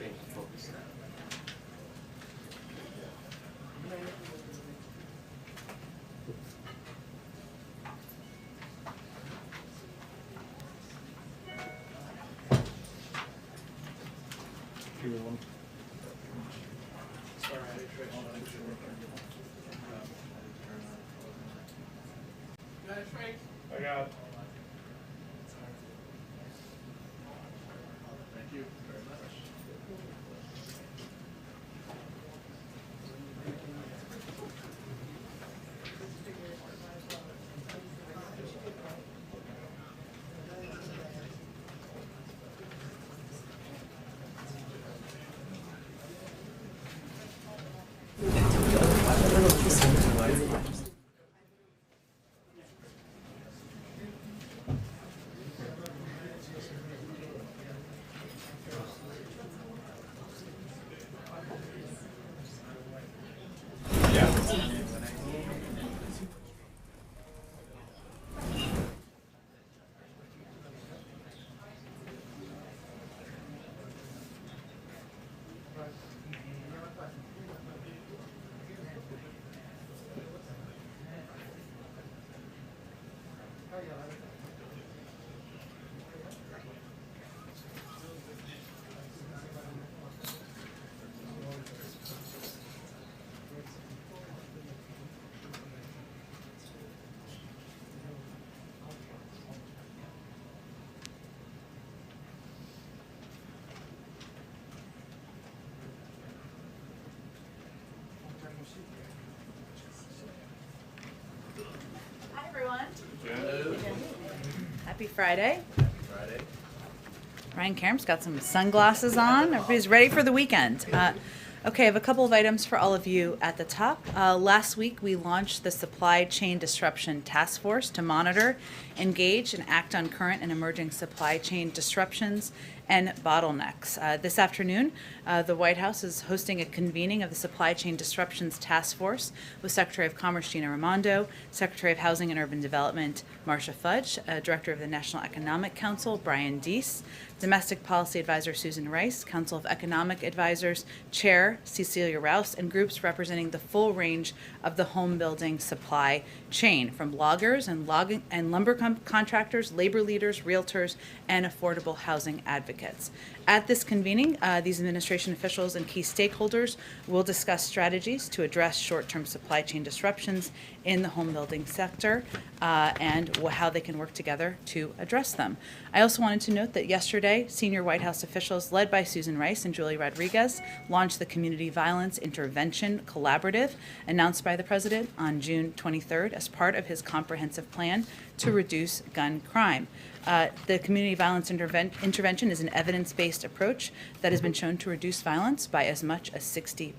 think focus now. I got it. Thank you very much. Hi, everyone. Hello. Happy Friday. Friday. Ryan Karam's got some sunglasses on. Everybody's ready for the weekend. Okay, I have a couple of items for all of you at the top. Last week, we launched the Supply Chain Disruption Task Force to monitor, engage, and act on current and emerging supply chain disruptions and bottlenecks. This afternoon, the White House is hosting a convening of the Supply Chain Disruptions Task Force with Secretary of Commerce Gina Raimondo, Secretary of Housing and Urban Development Marcia Fudge, Director of the National Economic Council Brian Deese, Domestic Policy Advisor Susan Rice, Council of Economic Advisors Chair Cecilia Rouse, and groups representing the full range of the home building supply chain, from loggers and lumber contractors, labor leaders, realtors, and affordable housing advocates. At this convening, these administration officials and key stakeholders will discuss strategies to address short-term supply chain disruptions in the home building sector and how they can work together to address them. I also wanted to note that yesterday, senior White House officials led by Susan Rice and Julie Rodriguez launched the Community Violence Intervention Collaborative announced by the President on June 23rd as part of his comprehensive plan to reduce gun crime. The community violence intervention is an evidence-based approach that has been shown to reduce violence by as much as 60%.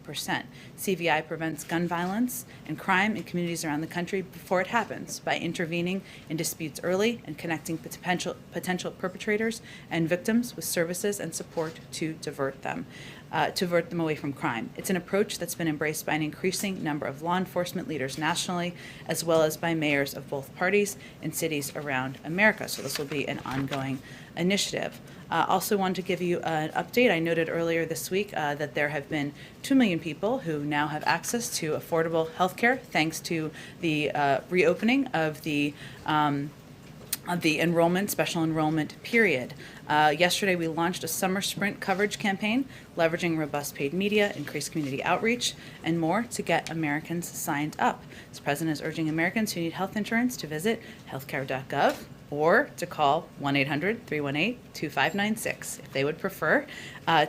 CVI prevents gun violence and crime in communities around the country before it happens by intervening in disputes early and connecting potential perpetrators and victims with services and support to divert them away from crime. It's an approach that's been embraced by an increasing number of law enforcement leaders nationally, as well as by mayors of both parties in cities around America. So this will be an ongoing initiative. Also wanted to give you an update. I noted earlier this week that there have been 2 million people who now have access to affordable health care thanks to the reopening of the special enrollment period. Yesterday, we launched a summer sprint coverage campaign, leveraging robust paid media, increased community outreach, and more to get Americans signed up. The President is urging Americans who need health insurance to visit healthcare.gov or to call 1-800-318-2596 if they would prefer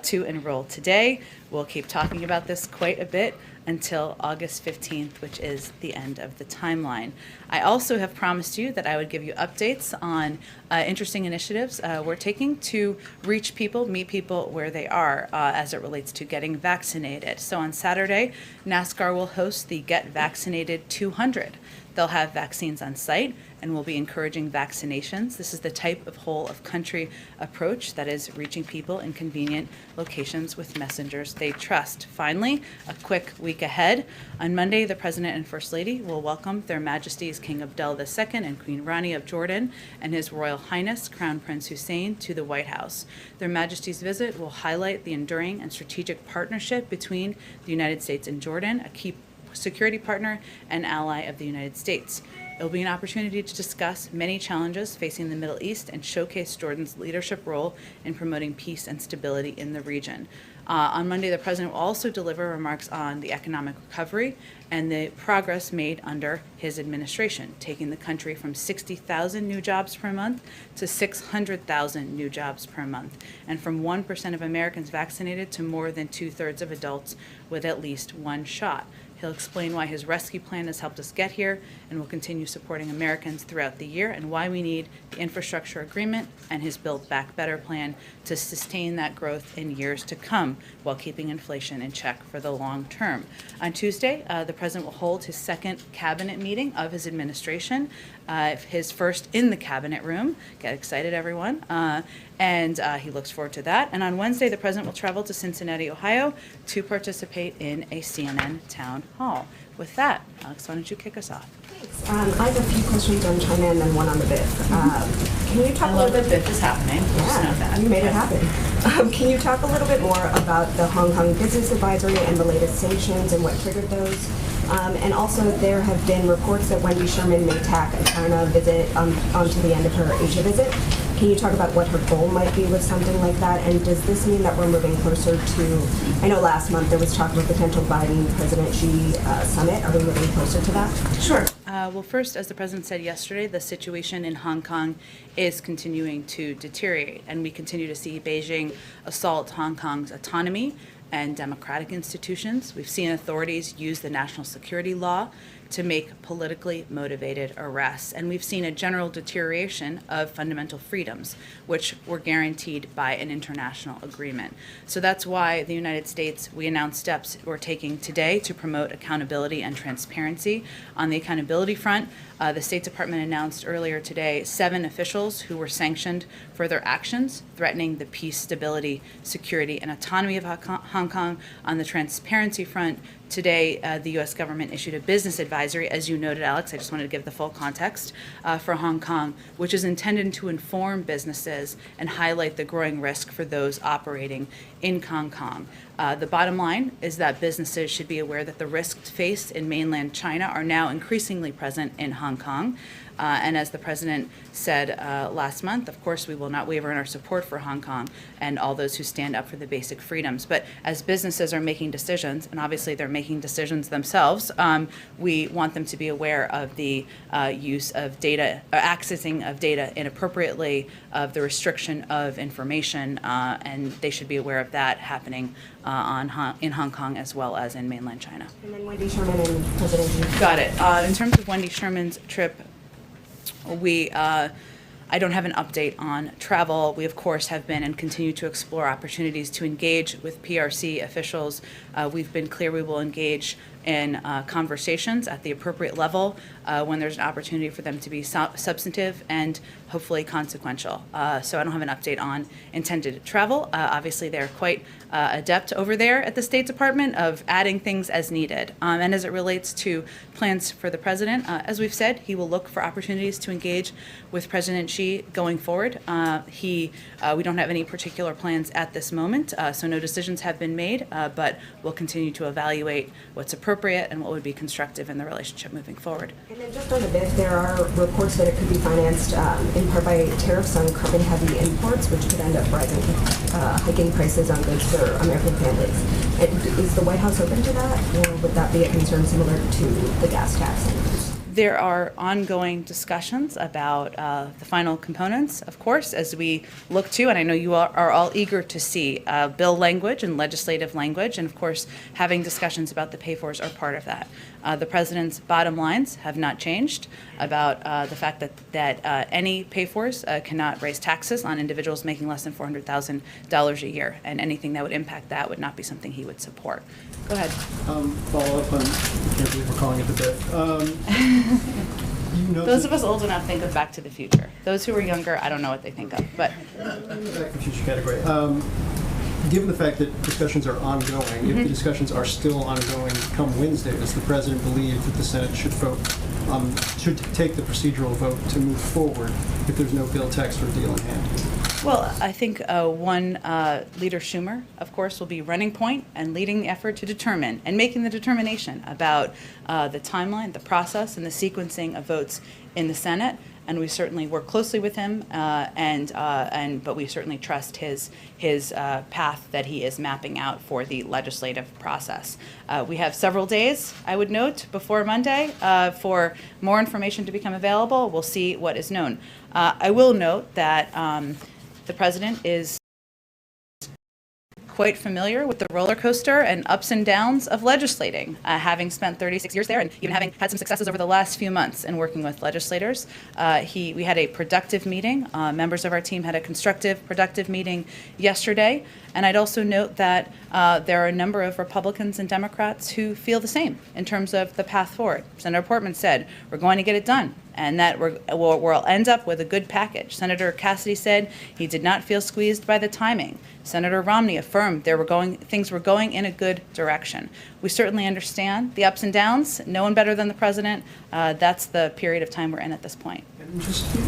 to enroll today. We'll keep talking about this quite a bit until August 15th, which is the end of the timeline. I also have promised you that I would give you updates on interesting initiatives we're taking to reach people, meet people where they are as it relates to getting vaccinated. So on Saturday, NASCAR will host the Get Vaccinated 200. They'll have vaccines on site and will be encouraging vaccinations. This is the type of whole-of-country approach that is reaching people in convenient locations with messengers they trust. Finally, a quick week week ahead. On Monday, the President and First Lady will welcome Their Majesties King Abdullah II and Queen Rani of Jordan and His Royal Highness Crown Prince Hussein to the White House. Their Majesties' visit will highlight the enduring and strategic partnership between the United States and Jordan, a key security partner and ally of the United States. It will be an opportunity to discuss many challenges facing the Middle East and showcase Jordan's leadership role in promoting peace and stability in the region. On Monday, the President will also deliver remarks on the economic recovery and the progress made under his administration, taking the country from 60,000 new jobs per month to 600,000 new jobs per month, and from 1% of Americans vaccinated to more than 2/3 of adults with at least one shot. He'll explain why his rescue plan has helped us get here and will continue supporting Americans throughout the year, and why we need the infrastructure agreement and his Build Back Better plan to sustain that growth in years to come while keeping inflation in check for the long term. On Tuesday, the President will hold his second cabinet meeting of his administration, his first in the cabinet room. Get excited, everyone. And he looks forward to that. And on Wednesday, the President will travel to Cincinnati, Ohio to participate in a CNN town hall. With that, Alex, why don't you kick us off? Thanks. I have a few questions on China and then one on the BIF. Can you talk I a love little that bit? BIF is happening. Just know that. You made it happen. Can you talk a little bit more about the Hong Kong Business Advisory and the latest sanctions and what triggered those? And also, there have been reports that Wendy Sherman may tack a China visit onto the end of her Asia visit. Can you talk about what her goal might be with something like that? And does this mean that we're moving closer to, I know last month there was talk of a potential Biden-President Xi summit. Are we moving closer to that? Sure. Well, first, as the President said yesterday, the situation in Hong Kong is continuing to deteriorate, and we continue to see Beijing assault Hong Kong's autonomy and democratic institutions. We've seen authorities use the national security law to make politically motivated arrests. And we've seen a general deterioration of fundamental freedoms, which were guaranteed by an international agreement. So that's why the United States, we announced steps we're taking today to promote accountability and transparency. On the accountability front, the State Department announced earlier today 7 officials who were sanctioned for their actions threatening the peace, stability, security, and autonomy of Hong Kong. On the transparency front, today, the U.S. government issued a business advisory, as you noted, Alex. I just wanted to give the full context for Hong Kong, which is intended to inform businesses and highlight the growing risk for those operating in Hong Kong. The bottom line is that businesses should be aware that the risks faced in mainland China are now increasingly present in Hong Kong. And as the President said last month, of course, we will not waver in our support for Hong Kong and all those who stand up for the basic freedoms. But as businesses are making decisions, and obviously they're making decisions themselves, we want them to be aware of the use of data, accessing of data inappropriately, of the restriction of information, and they should be aware of that happening in Hong Kong as well as in mainland China. And then Wendy Sherman and President Xi. Got it. In terms of Wendy Sherman's trip, I don't have an update on travel. We, of course, have been and continue to explore opportunities to engage with PRC officials. We've been clear we will engage in conversations at the appropriate level when there's an opportunity for them to be substantive and hopefully consequential. So I don't have an update on intended travel. Obviously, they're quite adept over there at the State Department of adding things as needed. And as it relates to plans for the President, as we've said, he will look for opportunities to engage with President Xi going forward. We don't have any particular plans at this moment, so no decisions have been made, but we'll continue to evaluate what's appropriate and what would be constructive in the relationship moving forward. And then just on the BIF, there are reports that it could be financed in part by tariffs on carbon-heavy imports, which could end up hiking prices on goods for American families. Is the White House open to that, or would that be a concern similar to the gas tax? There are ongoing discussions about the final components, of course, as we look to, and I know you are all eager to see bill language and legislative language, and of course, having discussions about the pay-fors are part of that. The President's bottom lines have not changed about the fact that any pay-fors cannot raise taxes on individuals making less than $400,000 a year, and anything that would impact that would not be something he would support. Go ahead. Follow up on, I can't believe we're calling it the BIF. Those of us old enough think of Back to the Future. Those who are younger, I don't know what they think of. But Back to the Future category. given the fact that discussions are ongoing, if the discussions are still ongoing come Wednesday, does the president believe that the Senate should vote, should take the procedural vote to move forward if there's no bill text or deal in hand? Well, I think Leader Schumer, of course, will be running point and leading the effort to determine and making the determination about the timeline, the process, and the sequencing of votes in the Senate. And we certainly work closely with him, but we certainly trust his path that he is mapping out for the legislative process. We have several days, I would note, before Monday for more information to become available. We'll see what is known. I will note that the president is quite familiar with the roller coaster and ups and downs of legislating, having spent 36 years there and even having had some successes over the last few months in working with legislators. We had a productive meeting. Members of our team had a constructive, productive meeting yesterday. And I'd also note that there are a number of Republicans and Democrats who feel the same in terms of the path forward. Senator Portman said, we're going to get it done, and that we'll end up with a good package. Senator Cassidy said he did not feel squeezed by the timing. Senator Romney affirmed things were going in a good direction. We certainly understand the ups and downs. No one better than the president. That's the period of time we're in at this point. And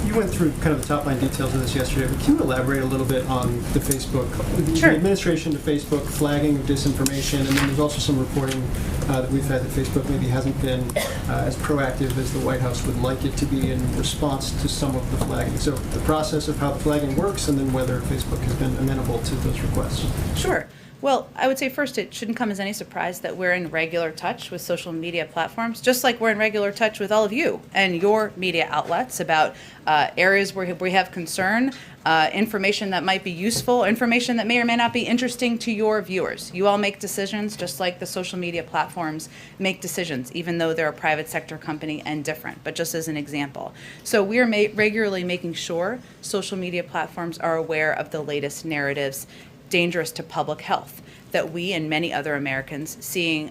you went through kind of the top line details of this yesterday, but can you elaborate a little bit on the Facebook, Sure. the administration to Facebook flagging of disinformation, and then there's also some reporting that we've had that Facebook maybe hasn't been as proactive as the White House would like it to be in response to some of the flagging. So the process of how the flagging works, and then whether Facebook has been amenable to those requests. Sure. Well, I would say first, it shouldn't come as any surprise that we're in regular touch with social media platforms, just like we're in regular touch with all of you and your media outlets about areas where we have concern, information that might be useful, information that may or may not be interesting to your viewers. You all make decisions just like the social media platforms make decisions, even though they're a private sector company and different, but just as an example. So we are regularly making sure social media platforms are aware of the latest narratives dangerous to public health that we and many other Americans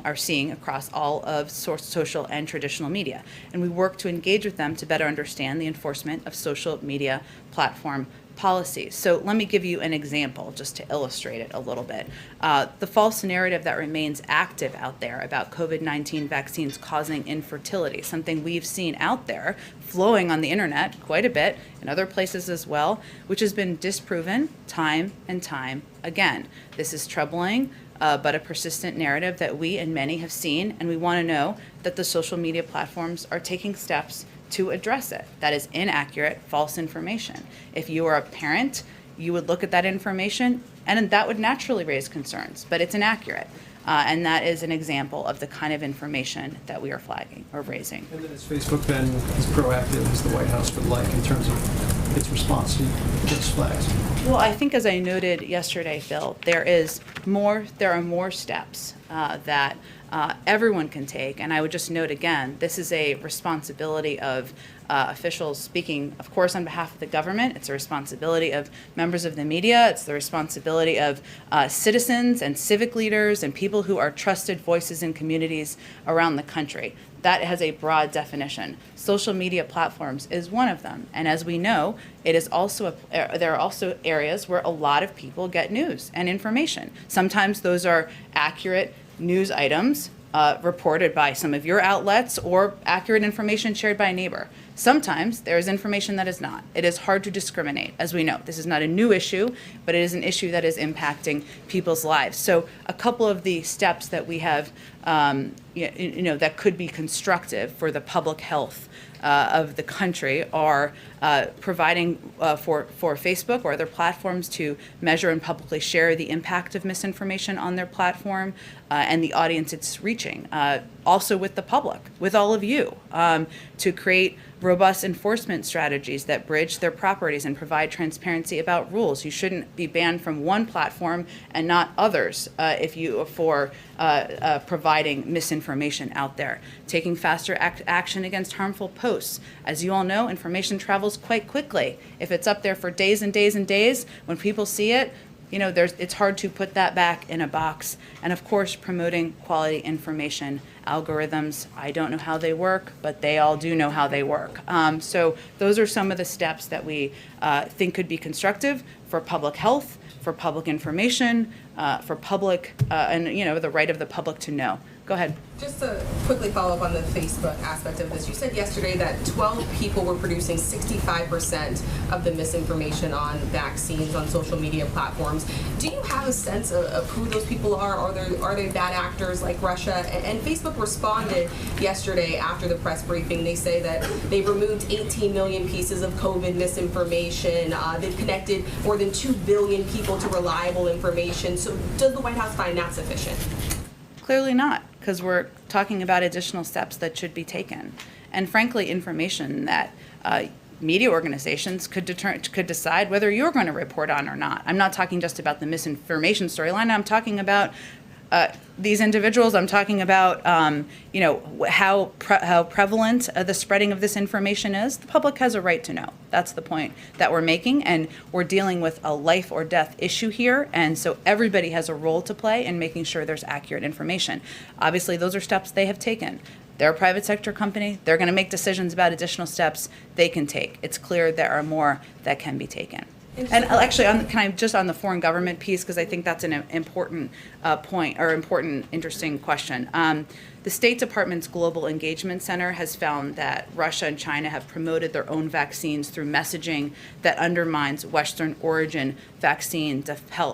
are seeing across all of social and traditional media. And we work to engage with them to better understand the enforcement of social media platform policies. So let me give you an example just to illustrate it a little bit. The false narrative that remains active out there about COVID-19 vaccines causing infertility, something we've seen out there flowing on the internet quite a bit, in other places as well, which has been disproven time and time again. This is troubling, but a persistent narrative that we and many have seen, and we want to know that the social media platforms are taking steps to address it. That is inaccurate, false information. If you are a parent, you would look at that information, and that would naturally raise concerns, but it's inaccurate. And that is an example of the kind of information that we are flagging or raising. And then has Facebook been as proactive as the White House would like in terms of its response to those flags? Well, I think as I noted yesterday, Phil, there are more steps that everyone can take. And I would just note again, this is a responsibility of officials speaking, of course, on behalf of the government. It's a responsibility of members of the media. It's the responsibility of citizens and civic leaders and people who are trusted voices in communities around the country. That has a broad definition. Social media platforms is one of them. And as we know, it is also there are also areas where a lot of people get news and information. Sometimes those are accurate news items reported by some of your outlets or accurate information shared by a neighbor. Sometimes there is information that is not. It is hard to discriminate, as we know. This is not a new issue, but it is an issue that is impacting people's lives. So a couple of the steps that we have, that could be constructive for the public health of the country are providing for Facebook or other platforms to measure and publicly share the impact of misinformation on their platform and the audience it's reaching. Also with the public, with all of you, to create robust enforcement strategies that bridge their properties and provide transparency about rules. You shouldn't be banned from one platform and not others for providing misinformation out there. Taking faster action against harmful posts. As you all know, information travels quite quickly. If it's up there for days and days and days, when people see it, it's hard to put that back in a box. And of course, promoting quality information. Algorithms, I don't know how they work, but they all do know how they work. So those are some of the steps that we think could be constructive for public health, for public information, for public and the right of the public to know. Go ahead. Just to quickly follow up on the Facebook aspect of this, you said yesterday that 12 people were producing 65% of the misinformation on vaccines on social media platforms. Do you have a sense of who those people are? Are they bad actors like Russia? And Facebook responded yesterday after the press briefing. They say that they removed 18 million pieces of COVID misinformation. They've connected more than 2 billion people to reliable information. So does the White House find that sufficient? Clearly not, because we're talking about additional steps that should be taken. And frankly, information that media organizations could decide whether you're going to report on or not. I'm not talking just about the misinformation storyline. I'm talking about these individuals. I'm talking about how prevalent the spreading of this information is. The public has a right to know. That's the point that we're making, and we're dealing with a life or death issue here, and so everybody has a role to play in making sure there's accurate information. Obviously, those are steps they have taken. They're a private sector company. They're going to make decisions about additional steps they can take. It's clear there are more that can be taken. And actually, on the foreign government piece, because I think that's an important point, or important, interesting question. The State Department's Global Engagement Center has found that Russia and China have promoted their own vaccines through messaging that undermines Western origin vaccine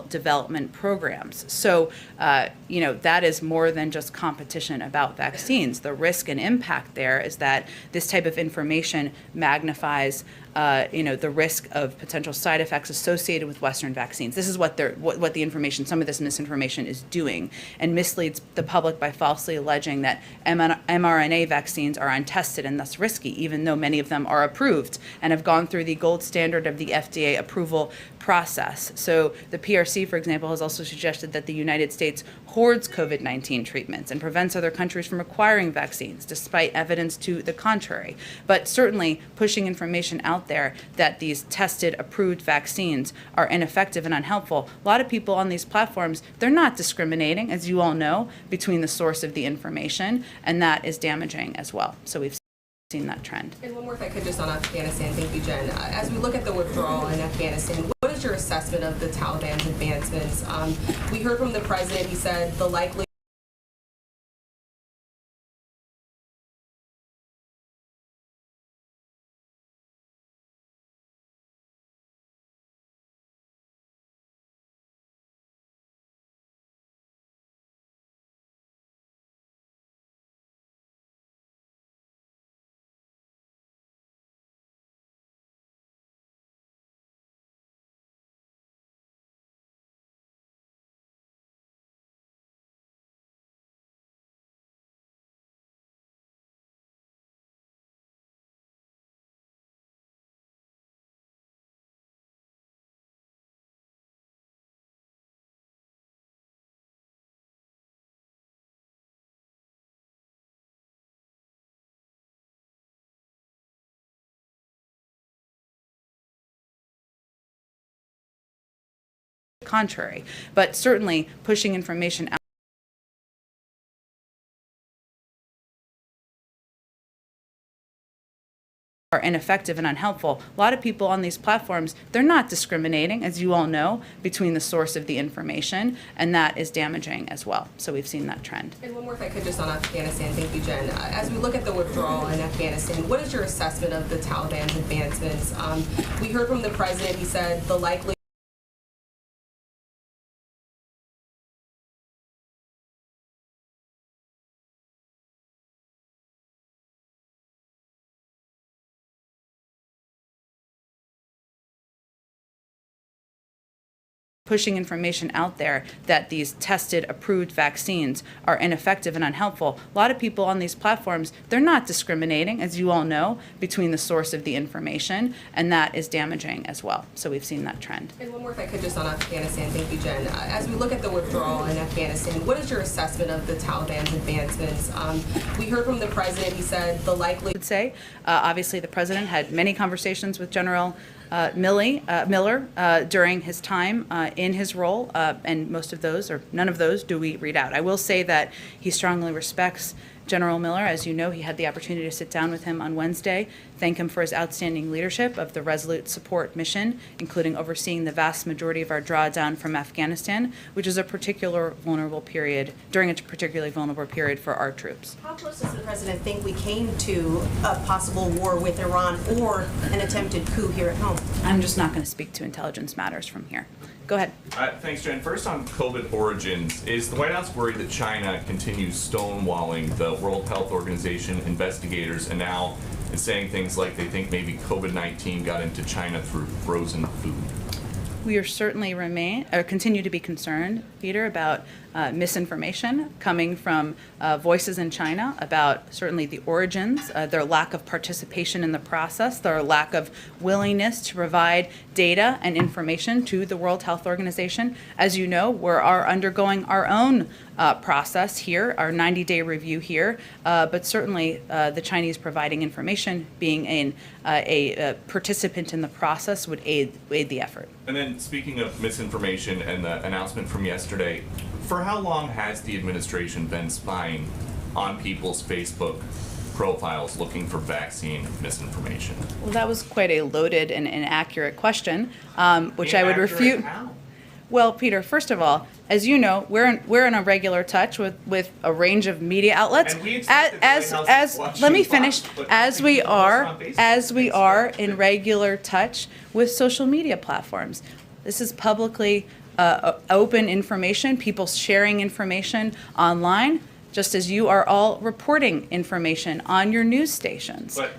development programs. So, that is more than just competition about vaccines. The risk and impact there is that this type of information magnifies the risk of potential side effects associated with Western vaccines. This is what the information, some of this misinformation is doing, and misleads the public by falsely alleging that mRNA vaccines are untested and thus risky, even though many of them are approved and have gone through the gold standard of the FDA approval process. So the PRC, for example, has also suggested that the United States hoards COVID-19 treatments and prevents other countries from acquiring vaccines, despite evidence to the contrary. But certainly pushing information out there that these tested, approved vaccines are ineffective and unhelpful. A lot of people on these platforms, they're not discriminating, as you all know, between the source of the information, and that is damaging as well. So we've seen that trend. And one more, if I could, just on Afghanistan. Thank you, Jen. As we look at the withdrawal in Afghanistan, what is your assessment of the Taliban's advancements? We heard from the president. He said the likely contrary, but certainly pushing information out are ineffective and unhelpful. A lot of people on these platforms, they're not discriminating, as you all know, between the source of the information, and that is damaging as well. So we've seen that trend. And one more, if I could, just on Afghanistan. Thank you, Jen. As we look at the withdrawal in Afghanistan, what is your assessment of the Taliban's advancements? We heard from the president. He said the likely pushing information out there that these tested, approved vaccines are ineffective and unhelpful. A lot of people on these platforms, they're not discriminating, as you all know, between the source of the information, and that is damaging as well. So we've seen that trend. And one more, if I could, just on Afghanistan. Thank you, Jen. As we look at the withdrawal in Afghanistan, what is your assessment of the Taliban's advancements? We heard from the president. He said the likely would say, obviously, the president had many conversations with General Miller during his time in his role, and most of those, or none of those, do we read out. I will say that he strongly respects General Miller, as you know, he had the opportunity to sit down with him on Wednesday, thank him for his outstanding leadership of the Resolute Support mission, including overseeing the vast majority of our drawdown from Afghanistan, which is a particularly vulnerable period for our troops. How close does the president think we came to a possible war with Iran or an attempted coup here at home? I'm just not going to speak to intelligence matters from here. Go ahead. Thanks, Jen. First on COVID origins, is the White House worried that China continues stonewalling the World Health Organization investigators and now is saying things like they think maybe COVID-19 got into China through frozen food? We are certainly continue to be concerned, Peter, about misinformation coming from voices in China about certainly the origins, their lack of participation in the process, their lack of willingness to provide data and information to the World Health Organization. As you know, we are undergoing our own process here, our 90-day review here, but certainly the Chinese providing information, being a participant in the process would aid the effort. And then speaking of misinformation and the announcement from yesterday, for how long has the administration been spying on people's Facebook profiles looking for vaccine misinformation? Well, that was quite a loaded and inaccurate question, which I would refute. How? Well, Peter, first of all, as you know, we're in a regular touch with a range of media outlets. And we expect the White House As to watch let me Fox, finish. but As nothing we goes are on Facebook. as we Thanks, are Jeff. in regular touch with social media platforms. This is publicly open information. People sharing information online, just as you are all reporting information on your news stations. But,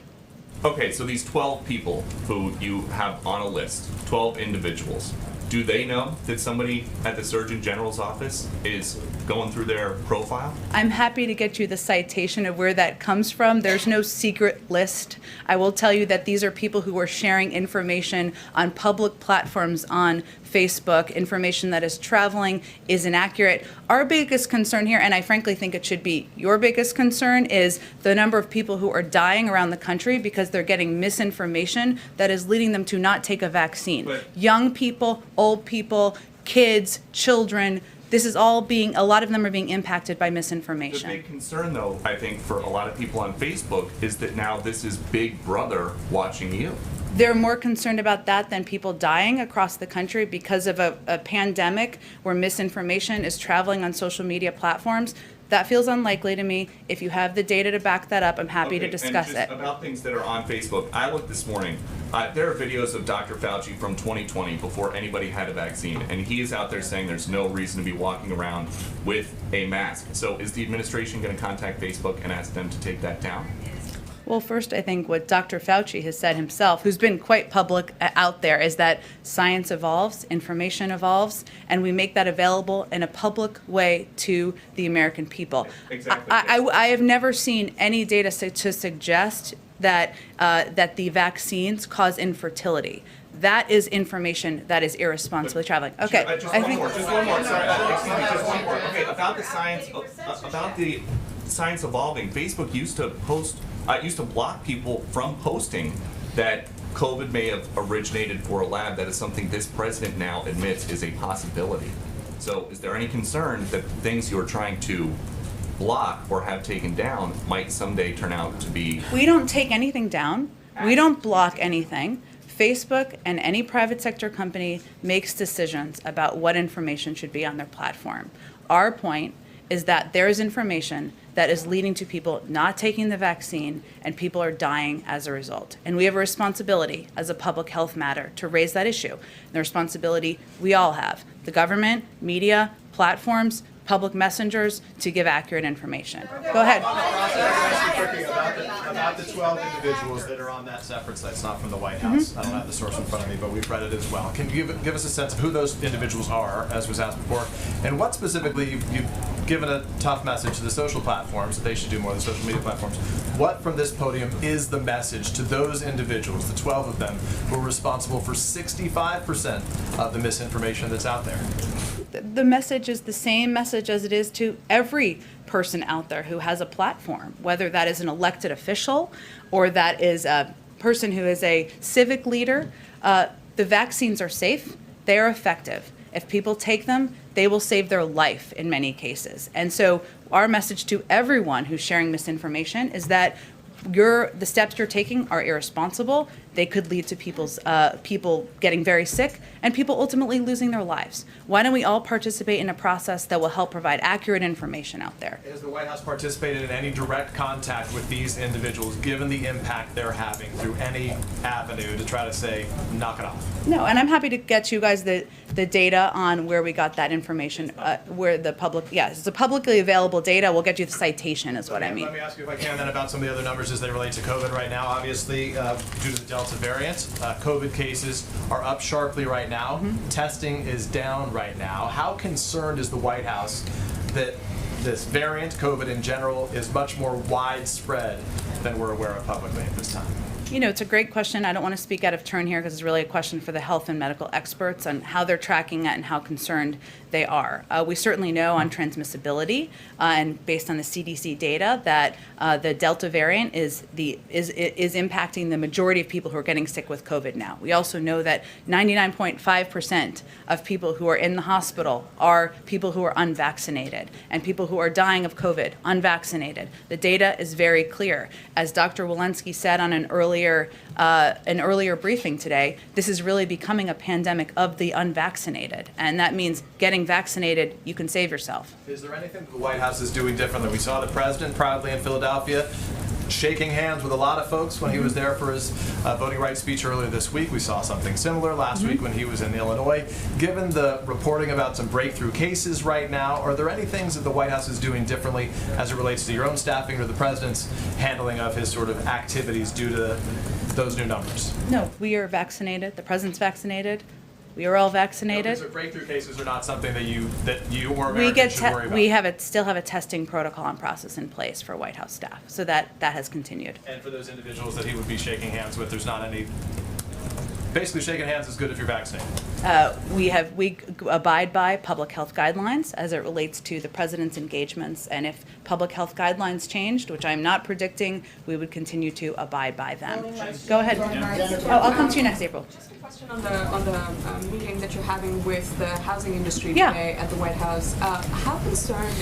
okay, so these 12 people who you have on a list, 12 individuals, do they know that somebody at the Surgeon General's office is going through their profile? I'm happy to get you the citation of where that comes from. There's no secret list. I will tell you that these are people who are sharing information on public platforms on Facebook, information that is traveling, is inaccurate. Our biggest concern here, and I frankly think it should be your biggest concern, is the number of people who are dying around the country because they're getting misinformation that is leading them to not take a vaccine. But- Young people, old people, kids, children, this is all a lot of them are being impacted by The misinformation. big concern, though, I think, for a lot of people on Facebook is that now this is Big Brother watching you. They're more concerned about that than people dying across the country because of a pandemic where misinformation is traveling on social media platforms. That feels unlikely to me. If you have the data to back that up, I'm happy to Okay, discuss and it. just about things that are on Facebook, I looked this morning. There are videos of Dr. Fauci from 2020 before anybody had a vaccine, and he is out there saying there's no reason to be walking around with a mask. So is the administration going to contact Facebook and ask them to take that down? Well, first, I think what Dr. Fauci has said himself, who's been quite public out there, is that science evolves, information evolves, and we make that available in a public way to the American people. Exactly. I have never seen any data to suggest that the vaccines cause infertility. That is information that is irresponsibly traveling. Okay, Just one more. Sorry, excuse me. Just one more. Okay, about the science evolving. Facebook used to block people from posting that COVID may have originated for a lab. That is something this president now admits is a possibility. So, is there any concern that things you're trying to block or have taken down might someday turn out to be? We don't take anything down. We don't block anything. Facebook and any private sector company makes decisions about what information should be on their platform. Our point is that there is information that is leading to people not taking the vaccine and people are dying as a result. And we have a responsibility as a public health matter to raise that issue. And the responsibility we all have, the government, media, platforms, public messengers, to give accurate information. Go ahead. About the 12 individuals that are on that separate site. It's not from the White House. I don't have the source in front of me, but we've read it as well. Can you give us a sense of who those individuals are, as was asked before, and what specifically you've given a tough message to the social platforms that they should do more, the social media platforms. What from this podium is the message to those individuals, the 12 of them, who are responsible for 65% of the misinformation that's out there? The message is the same message as it is to every person out there who has a platform, whether that is an elected official or that is a person who is a civic leader. The vaccines are safe, they are effective. If people take them, they will save their life in many cases. And so our message to everyone who's sharing misinformation is that the steps you're taking are irresponsible. They could lead to people getting very sick and people ultimately losing their lives. Why don't we all participate in a process that will help provide accurate information out there? Has the White House participated in any direct contact with these individuals, given the impact they're having through any avenue to try to say, knock it off? No, and I'm happy to get you guys the data on where we got that information, where the public, it's a publicly available data. We'll get you the citation is what I mean. Let me ask you if I can then about some of the other numbers as they relate to COVID right now. Obviously, due to the Delta variant, COVID cases are up sharply right now. Testing is down right now. How concerned is the White House that this variant, COVID in general, is much more widespread than we're aware of publicly at this time? You know, it's a great question. I don't want to speak out of turn here because it's really a question for the health and medical experts on how they're tracking it and how concerned they are. We certainly know on transmissibility and based on the CDC data that the Delta variant is impacting the majority of people who are getting sick with COVID now. We also know that 99.5% of people who are in the hospital are people who are unvaccinated and people who are dying of COVID unvaccinated. The data is very clear. As Dr. Walensky said on an earlier briefing today, this is really becoming a pandemic of the unvaccinated, and that means getting vaccinated, you can save yourself. Is there anything that the White House is doing differently? We saw the president proudly in Philadelphia shaking hands with a lot of folks when he was there for his voting rights speech earlier this week. We saw something similar last week when he was in Illinois. Given the reporting about some breakthrough cases right now, are there any things that the White House is doing differently as it relates to your own staffing or the president's handling of his sort of activities due to those new numbers? No, we are vaccinated. The president's vaccinated. We are all vaccinated. So breakthrough cases are not something that you or We Americans should worry about. We still have a testing protocol and process in place for White House staff, so that has continued. And for those individuals that he would be shaking hands with, there's not any. Basically, shaking hands is good if you're vaccinated. We abide by public health guidelines as it relates to the president's engagements, and if public health guidelines changed, which I'm not predicting, we would continue to abide by them. Go ahead. Oh, I'll come to you next, April. Just a question on the meeting that you're having with the housing industry Yeah. today at the White House. How concerned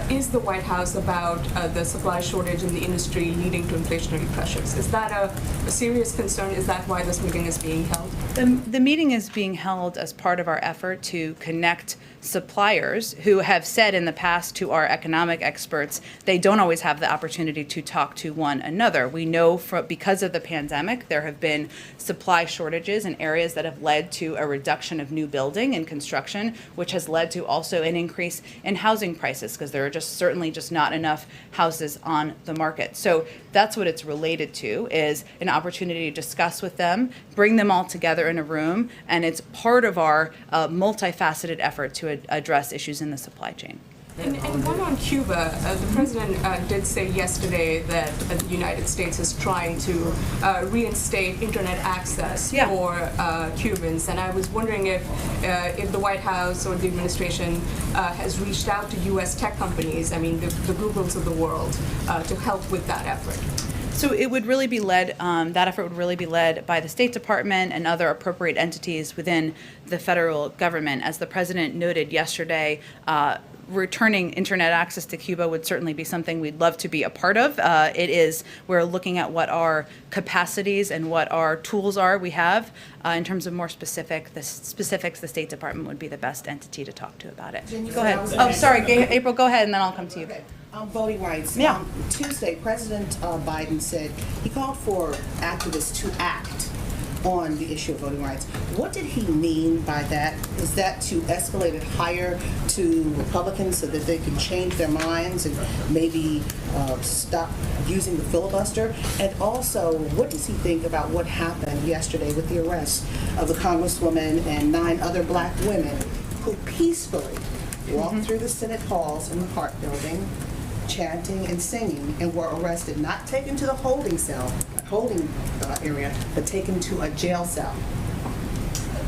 is the White House about the supply shortage in the industry leading to inflationary pressures? Is that a serious concern? Is that why this meeting is being held? The meeting is being held as part of our effort to connect suppliers who have said in the past to our economic experts they don't always have the opportunity to talk to one another. We know because of the pandemic there have been supply shortages in areas that have led to a reduction of new building and construction, which has led to also an increase in housing prices because there are certainly not enough houses on the market. So that's what it's related to, is an opportunity to discuss with them, bring them all together in a room, and it's part of our multifaceted effort to address issues in the supply chain. And one on Cuba, the president did say yesterday that the United States is trying to reinstate internet access for Cubans, and I was wondering if the White House or the administration has reached out to U.S. tech companies, I mean the Googles of the world, to help with that effort. So it would really be led, that effort would really be led by the State Department and other appropriate entities within the federal government. As the president noted yesterday, returning internet access to Cuba would certainly be something we'd love to be a part of. We're looking at what our capacities and what our tools are we have. In terms of more specifics, the State Department would be the best entity to talk to about it. Go ahead. Oh, sorry, April, go ahead and then I'll come to you. Okay. Voting rights. Yeah. Tuesday, President Biden said he called for activists to act on the issue of voting rights. What did he mean by that? Is that to escalate it higher to Republicans so that they can change their minds and maybe stop using the filibuster? And also, what does he think about what happened yesterday with the arrest of the Congresswoman and 9 other black women who peacefully walked through the Senate halls in the Hart Building, chanting and singing, and were arrested, not taken to the holding area, but taken to a jail cell?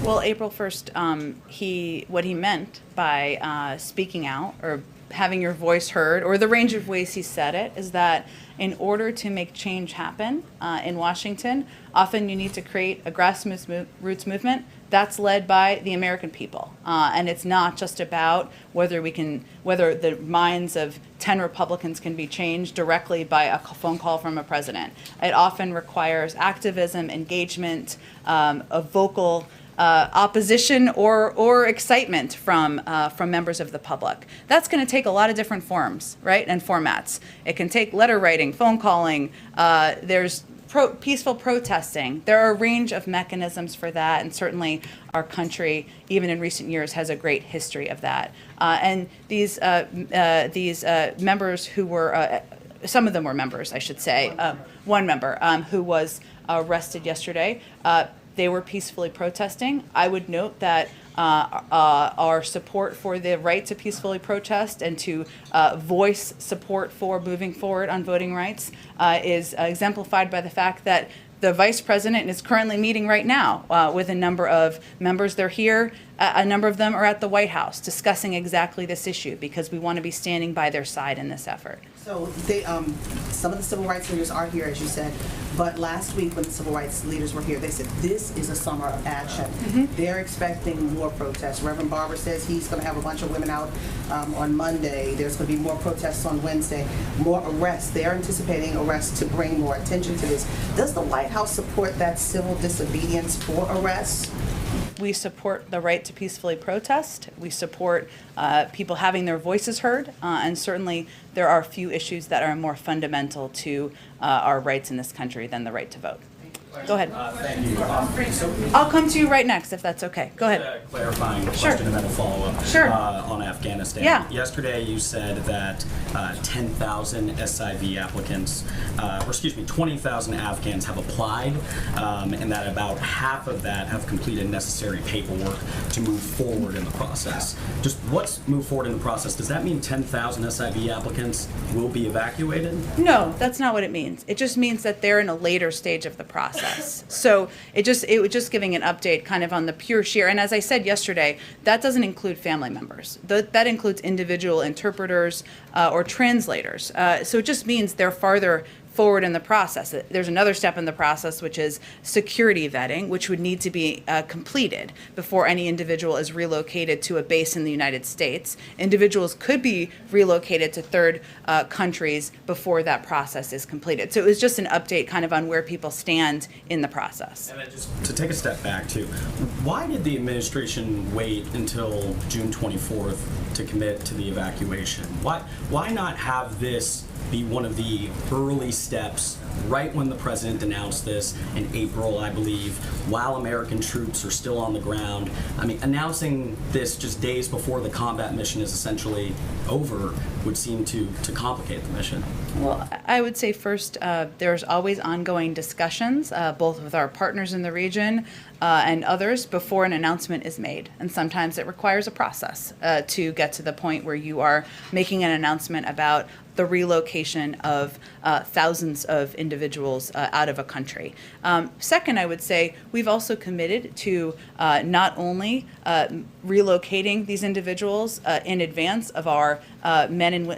Well, April 1st, what he meant by speaking out or having your voice heard, or the range of ways he said it, is that in order to make change happen in Washington, often you need to create a grassroots movement that's led by the American people. And it's not just about whether the minds of 10 Republicans can be changed directly by a phone call from a president. It often requires activism, engagement, a vocal opposition or excitement from members of the public. That's going to take a lot of different forms, right, and formats. It can take letter writing, phone calling. There's peaceful protesting. There are a range of mechanisms for that, and certainly our country, even in recent years, has a great history of that. And these members who were, some of them were members, I should say, one member who was arrested yesterday, they were peacefully protesting. I would note that our support for the right to peacefully protest and to voice support for moving forward on voting rights is exemplified by the fact that the vice president is currently meeting right now with a number of members. They're here. A number of them are at the White House discussing exactly this issue because we want to be standing by their side in this effort. So they, some of the civil rights leaders are here, as you said, but last week when the civil rights leaders were here, they said this is a summer of action. They're expecting more protests. Reverend Barber says he's going to have a bunch of women out on Monday. There's going to be more protests on Wednesday, more arrests. They're anticipating arrests to bring more attention to this. Does the White House support that civil disobedience for arrests? We support the right to peacefully protest. We support people having their voices heard, and certainly there are a few issues that are more fundamental to our rights in this country than the right to vote. Go ahead. Thank you. I'll come to you right next, if that's okay. Go ahead. A clarifying Sure. question and then a follow-up. Sure. On Afghanistan. Yeah. Yesterday you said that 10,000 SIV applicants, 20,000 Afghans have applied, and that about half of that have completed necessary paperwork to move forward in the process. Just what's move forward in the process? Does that mean 10,000 SIV applicants will be evacuated? No, that's not what it means. It just means that they're in a later stage of the process. So it was just giving an update kind of on the pure sheer, and as I said yesterday, that doesn't include family members. That includes individual interpreters or translators. So it just means they're farther forward in the process. There's another step in the process, which is security vetting, which would need to be completed before any individual is relocated to a base in the United States. Individuals could be relocated to third countries before that process is completed. So it was just an update kind of on where people stand in the process. And then just to take a step back too, why did the administration wait until June 24th to commit to the evacuation? Why not have this be one of the early steps right when the president announced this in April, I believe, while American troops are still on the ground? I mean, announcing this just days before the combat mission is essentially over would seem to complicate the mission. Well, I would say first, there's always ongoing discussions, both with our partners in the region and others, before an announcement is made. And sometimes it requires a process to get to the point where you are making an announcement about the relocation of thousands of individuals out of a country. Second, I would say we've also committed to not only relocating these individuals in advance of our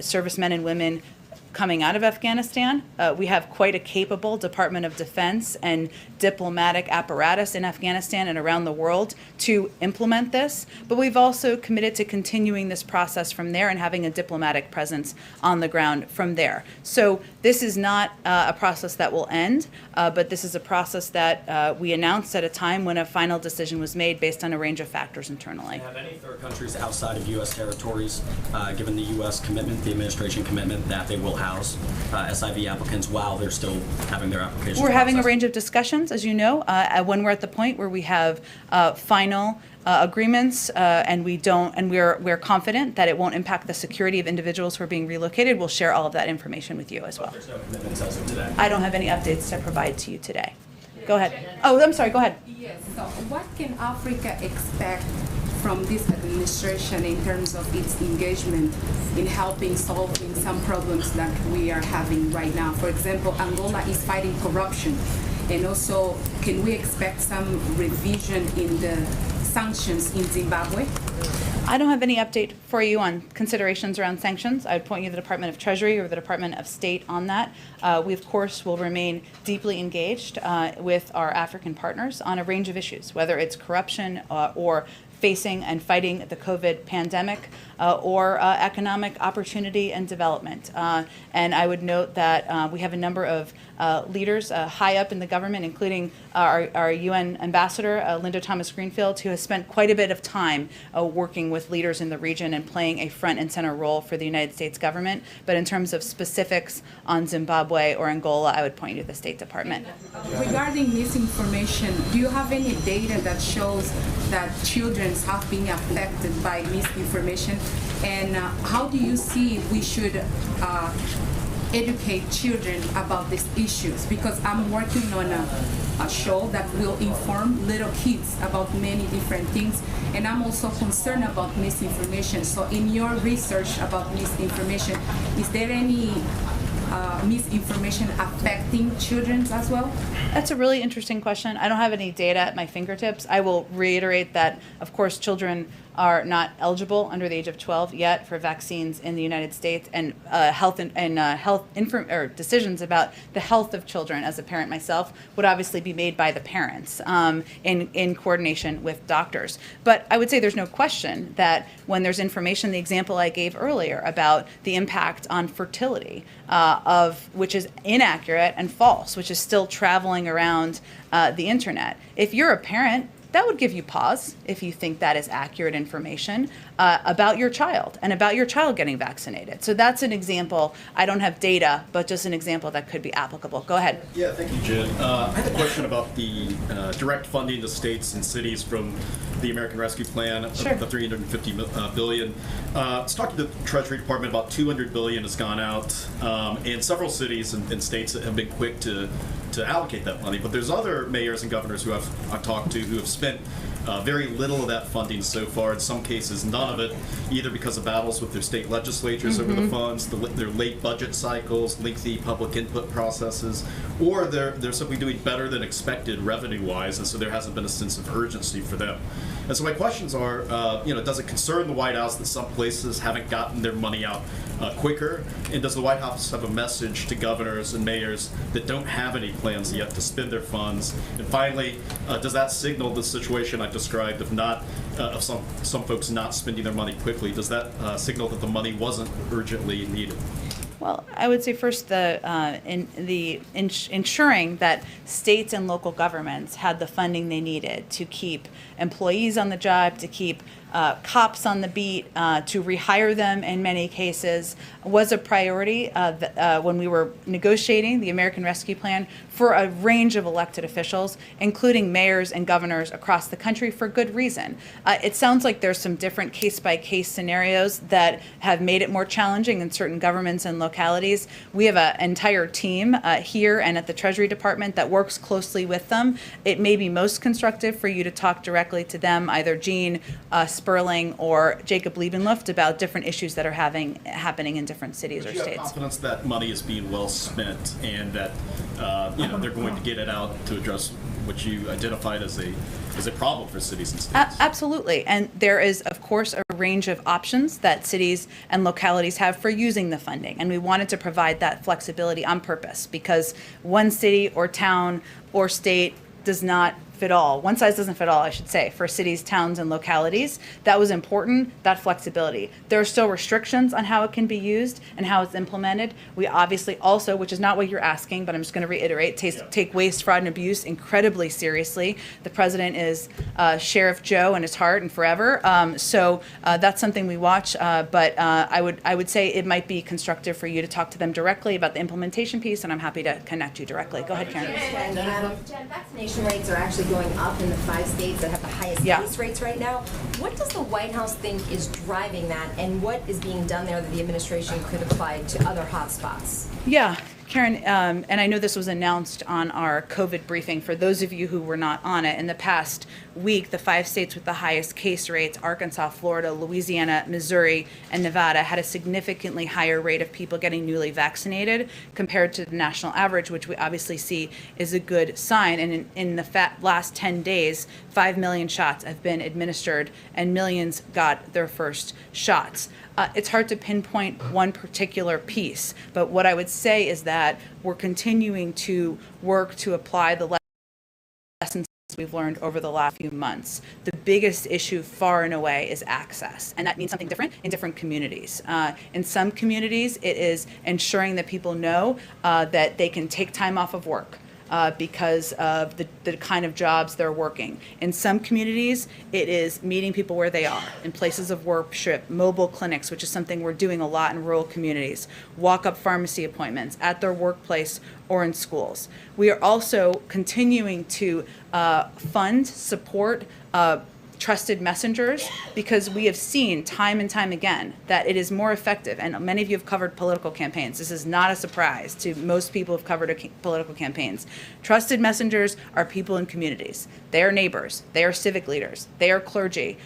servicemen and women coming out of Afghanistan. We have quite a capable Department of Defense and diplomatic apparatus in Afghanistan and around the world to implement this, but we've also committed to continuing this process from there and having a diplomatic presence on the ground from there. So this is not a process that will end, but this is a process that we announced at a time when a final decision was made based on a range of factors internally. Have any third countries outside of U.S. territories given the U.S. commitment, the administration commitment, that they will house SIV applicants while they're still having their applications We're having a processed? range of discussions, as you know, when we're at the point where we have final agreements, and we're confident that it won't impact the security of individuals who are being relocated. We'll share all of that information with you as well. There's no commitments as of today. I don't have any updates to provide to you today. Go ahead. Oh, I'm sorry. Go ahead. Yes, so what can Africa expect from this administration in terms of its engagement in helping solving some problems that we are having right now? For example, Angola is fighting corruption. And also, can we expect some revision in the sanctions in Zimbabwe? I don't have any update for you on considerations around sanctions. I would point you to the Department of Treasury or the Department of State on that. We, of course, will remain deeply engaged with our African partners on a range of issues, whether it's corruption or facing and fighting the COVID pandemic or economic opportunity and development. And I would note that we have a number of leaders high up in the government, including our UN ambassador, Linda Thomas-Greenfield, who has spent quite a bit of time working with leaders in the region and playing a front and center role for the United States government. But in terms of specifics on Zimbabwe or Angola, I would point you to the State Department. Regarding misinformation, do you have any data that shows that children have been affected by misinformation? And how do you see we should educate children about these issues? Because I'm working on a show that will inform little kids about many different things, and I'm also concerned about misinformation. So in your research about misinformation, is there any misinformation affecting children as well? That's a really interesting question. I don't have any data at my fingertips. I will reiterate that, of course, children are not eligible under the age of 12 yet for vaccines in the United States, and decisions about the health of children as a parent myself would obviously be made by the parents in coordination with doctors. But I would say there's no question that when there's information, the example I gave earlier about the impact on fertility which is inaccurate and false, which is still traveling around the internet. If you're a parent, that would give you pause if you think that is accurate information about your child and about your child getting vaccinated. So that's an example. I don't have data, but just an example that could be applicable. Go ahead. Yeah, thank you, Jen. I had a question about the direct funding to states and cities from the American Rescue Plan, Sure. the $350 billion. It's talking to the Treasury Department, about $200 billion has gone out, and several cities and states have been quick to allocate that money. But there's other mayors and governors who I've talked to who have spent very little of that funding so far. In some cases, none of it, either because of battles with their state legislatures over the funds, their late budget cycles, lengthy public input processes, or they're simply doing better than expected revenue-wise, and so there hasn't been a sense of urgency for them. And so my questions are, does it concern the White House that some places haven't gotten their money out quicker? And does the White House have a message to governors and mayors that don't have any plans yet to spend their funds? And finally, does that signal the situation I described of some folks not spending their money quickly? Does that signal that the money wasn't urgently needed? Well, I would say first ensuring that states and local governments had the funding they needed to keep employees on the job, to keep cops on the beat, to rehire them in many cases, was a priority when we were negotiating the American Rescue Plan for a range of elected officials, including mayors and governors across the country, for good reason. It sounds like there's some different case-by-case scenarios that have made it more challenging in certain governments and localities. We have an entire team here and at the Treasury Department that works closely with them. It may be most constructive for you to talk directly to them, either Jean Sperling or Jacob Liebenluft, about different issues that are happening in different cities or Do you have states. confidence that money is being well spent and that they're going to get it out to address what you identified as a problem for cities and states? Absolutely. And there is, of course, a range of options that cities and localities have for using the funding. And we wanted to provide that flexibility on purpose because one city or town or state does not fit all. One size doesn't fit all, I should say, for cities, towns, and localities. That was important, that flexibility. There are still restrictions on how it can be used and how it's implemented. We obviously also, which is not what you're asking, but I'm just going to reiterate, take waste, fraud, and abuse incredibly seriously. The president is Sheriff Joe in his heart and forever. So that's something we watch. But I would say it might be constructive for you to talk to them directly about the implementation piece, and I'm happy to connect you directly. Go ahead, Karen. Jen, vaccination rates are actually going up in the 5 states that have the highest case rates right now. What does the White House think is driving that, and what is being done there that the administration could apply to other hotspots? Yeah, Karen, and I know this was announced on our COVID briefing. For those of you who were not on it, in the past week, the 5 states with the highest case rates, Arkansas, Florida, Louisiana, Missouri, and Nevada, had a significantly higher rate of people getting newly vaccinated compared to the national average, which we obviously see is a good sign. And in the last 10 days, 5 million shots have been administered and millions got their first shots. It's hard to pinpoint one particular piece, but what I would say is that we're continuing to work to apply the lessons we've learned over the last few months. The biggest issue far and away is access, and that means something different in different communities. In some communities, it is ensuring that people know that they can take time off of work. Because of the kind of jobs they're working. In some communities, it is meeting people where they are, in places of worship, mobile clinics, which is something we're doing a lot in rural communities, walk-up pharmacy appointments at their workplace or in schools. We are also continuing to fund, support, trusted messengers, because we have seen time and time again that it is more effective. And many of you have covered political campaigns. This is not a surprise to most people who've covered political campaigns. Trusted messengers are people in communities. They are neighbors. They are civic leaders. They are clergy.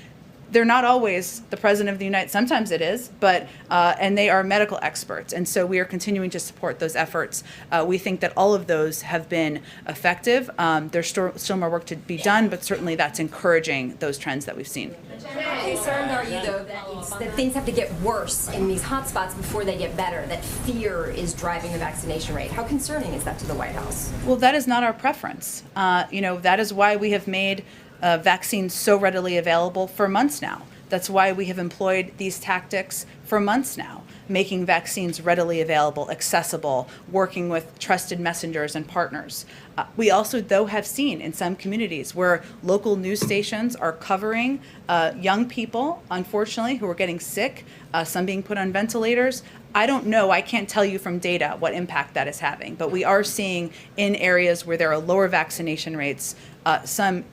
They're not always the president of the United States. Sometimes it is, but and they are medical experts. And so we are continuing to support those efforts. We think that all of those have been effective. There's still more work to be done, but certainly that's encouraging those trends that we've seen. How concerned are you, though, that things have to get worse in these hotspots before they get better, that fear is driving the vaccination rate? How concerning is that to the White House? Well, that is not our preference. That is why we have made vaccines so readily available for months now. That's why we have employed these tactics for months now, making vaccines readily available, accessible, working with trusted messengers and partners. We also, though, have seen in some communities where local news stations are covering young people, unfortunately, who are getting sick, some being put on ventilators. I don't know, I can't tell you from data what impact that is having, but we are seeing in areas where there are lower vaccination rates, some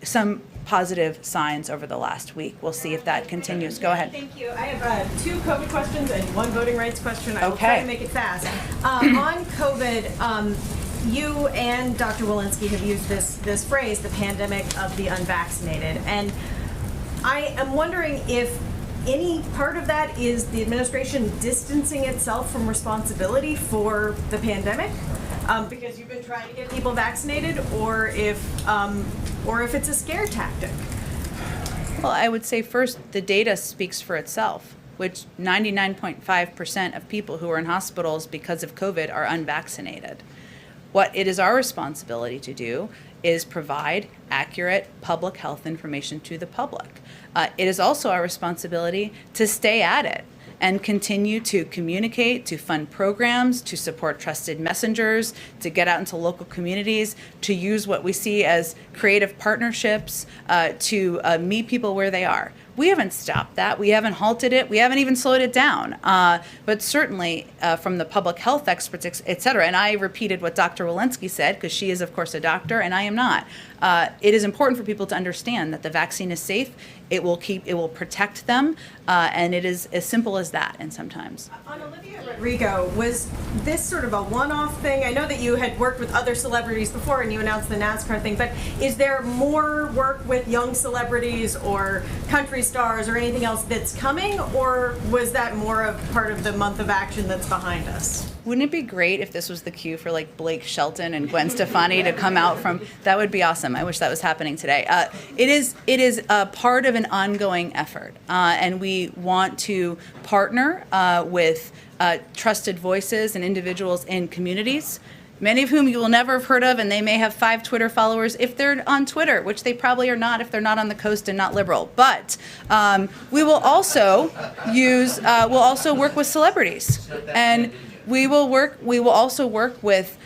positive signs over the last week. We'll see if that continues. Go ahead. Thank you. I have 2 COVID questions and 1 voting rights question. I will try Okay. to make it fast. On COVID, you and Dr. Walensky have used this phrase, the pandemic of the unvaccinated. And I am wondering if any part of that is the administration distancing itself from responsibility for the pandemic, because you've been trying to get people vaccinated, or if it's a scare tactic. Well, I would say first, the data speaks for itself, which 99.5% of people who are in hospitals because of COVID are unvaccinated. What it is our responsibility to do is provide accurate public health information to the public. It is also our responsibility to stay at it and continue to communicate, to fund programs, to support trusted messengers, to get out into local communities, to use what we see as creative partnerships to meet people where they are. We haven't stopped that. We haven't halted it. We haven't even slowed it down. But certainly from the public health experts, et cetera, and I repeated what Dr. Walensky said, because she is, of course, a doctor, and I am not. It is important for people to understand that the vaccine is safe. It will protect them, and it is as simple as that, and sometimes. On Olivia Rodrigo, was this sort of a one-off thing? I know that you had worked with other celebrities before and you announced the NASCAR thing, but is there more work with young celebrities or country stars or anything else that's coming, or was that more of part of the month of action that's behind us? Wouldn't it be great if this was the cue for like Blake Shelton and Gwen Stefani to come out from? That would be awesome. I wish that was happening today. It is part of an ongoing effort, and we want to partner with trusted voices and individuals in communities, many of whom you will never have heard of, and they may have 5 Twitter followers if they're on Twitter, which they probably are not if they're not on the coast and not liberal. But we will also work with celebrities, and we will also work with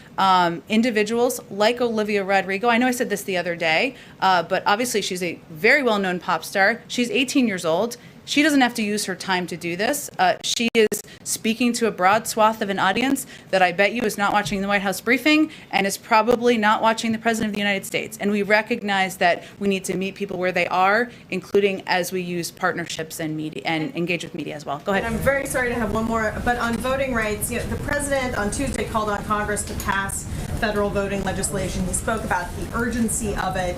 individuals like Olivia Rodrigo. I know I said this the other day, but obviously she's a very well-known pop star. She's 18 years old. She doesn't have to use her time to do this. She is speaking to a broad swath of an audience that I bet you is not watching the White House briefing and is probably not watching the President of the United States. And we recognize that we need to meet people where they are, including as we use partnerships and media and engage with media as well. Go ahead. And I'm very sorry to have one more, but on voting rights, the president on Tuesday called on Congress to pass federal voting legislation. He spoke about the urgency of it.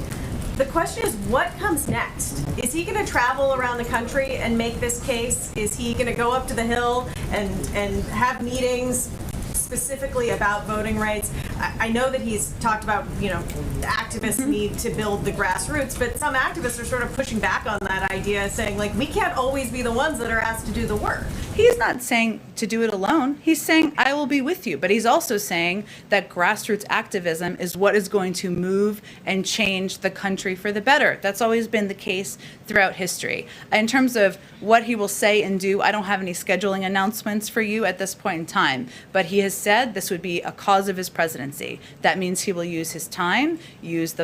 The question is, what comes next? Is he going to travel around the country and make this case? Is he going to go up to the Hill and have meetings specifically about voting rights? I know that he's talked about, activists need to build the grassroots, but some activists are sort of pushing back on that idea, saying, like, we can't always be the ones that are asked to do the work. He's not saying to do it alone. He's saying, I will be with you. But he's also saying that grassroots activism is what is going to move and change the country for the better. That's always been the case throughout history. In terms of what he will say and do, I don't have any scheduling announcements for you at this point in time. But he has said this would be a cause of his presidency. That means he will use his time, use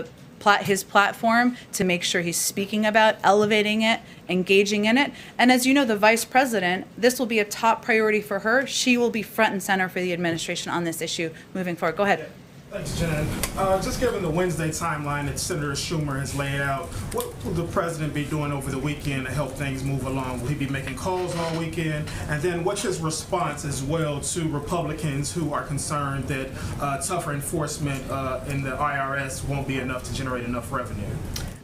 his platform to make sure he's speaking about elevating it, engaging in it. And as you know, the vice president, this will be a top priority for her. She will be front and center for the administration on this issue moving forward. Go ahead. Thanks, Jen. Just given the Wednesday timeline that Senator Schumer has laid out, what will the president be doing over the weekend to help things move along? Will he be making calls all weekend? And then what's his response as well to Republicans who are concerned that tougher enforcement in the IRS won't be enough to generate enough revenue?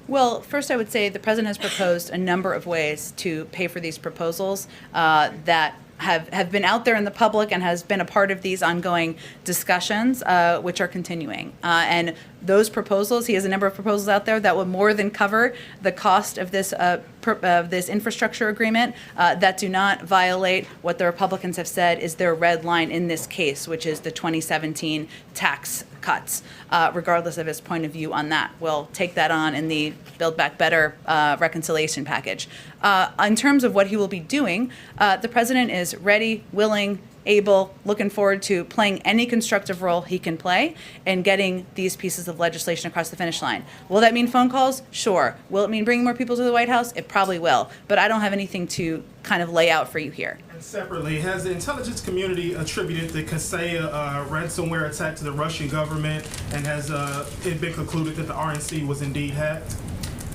Well, first I would say the president has proposed a number of ways to pay for these proposals that have been out there in the public and has been a part of these ongoing discussions, which are continuing. And those proposals, he has a number of proposals out there that will more than cover the cost of this infrastructure agreement that do not violate what the Republicans have said is their red line in this case, which is the 2017 tax cuts, regardless of his point of view on that. We'll take that on in the Build Back Better reconciliation package. In terms of what he will be doing, the president is ready, willing, able, looking forward to playing any constructive role he can play in getting these pieces of legislation across the finish line. Will that mean phone calls? Sure. Will it mean bringing more people to the White House? It probably will. But I don't have anything to kind of lay out for you here. And separately, has the intelligence community attributed the Kaseya ransomware attack to the Russian government, and has it been concluded that the RNC was indeed hacked?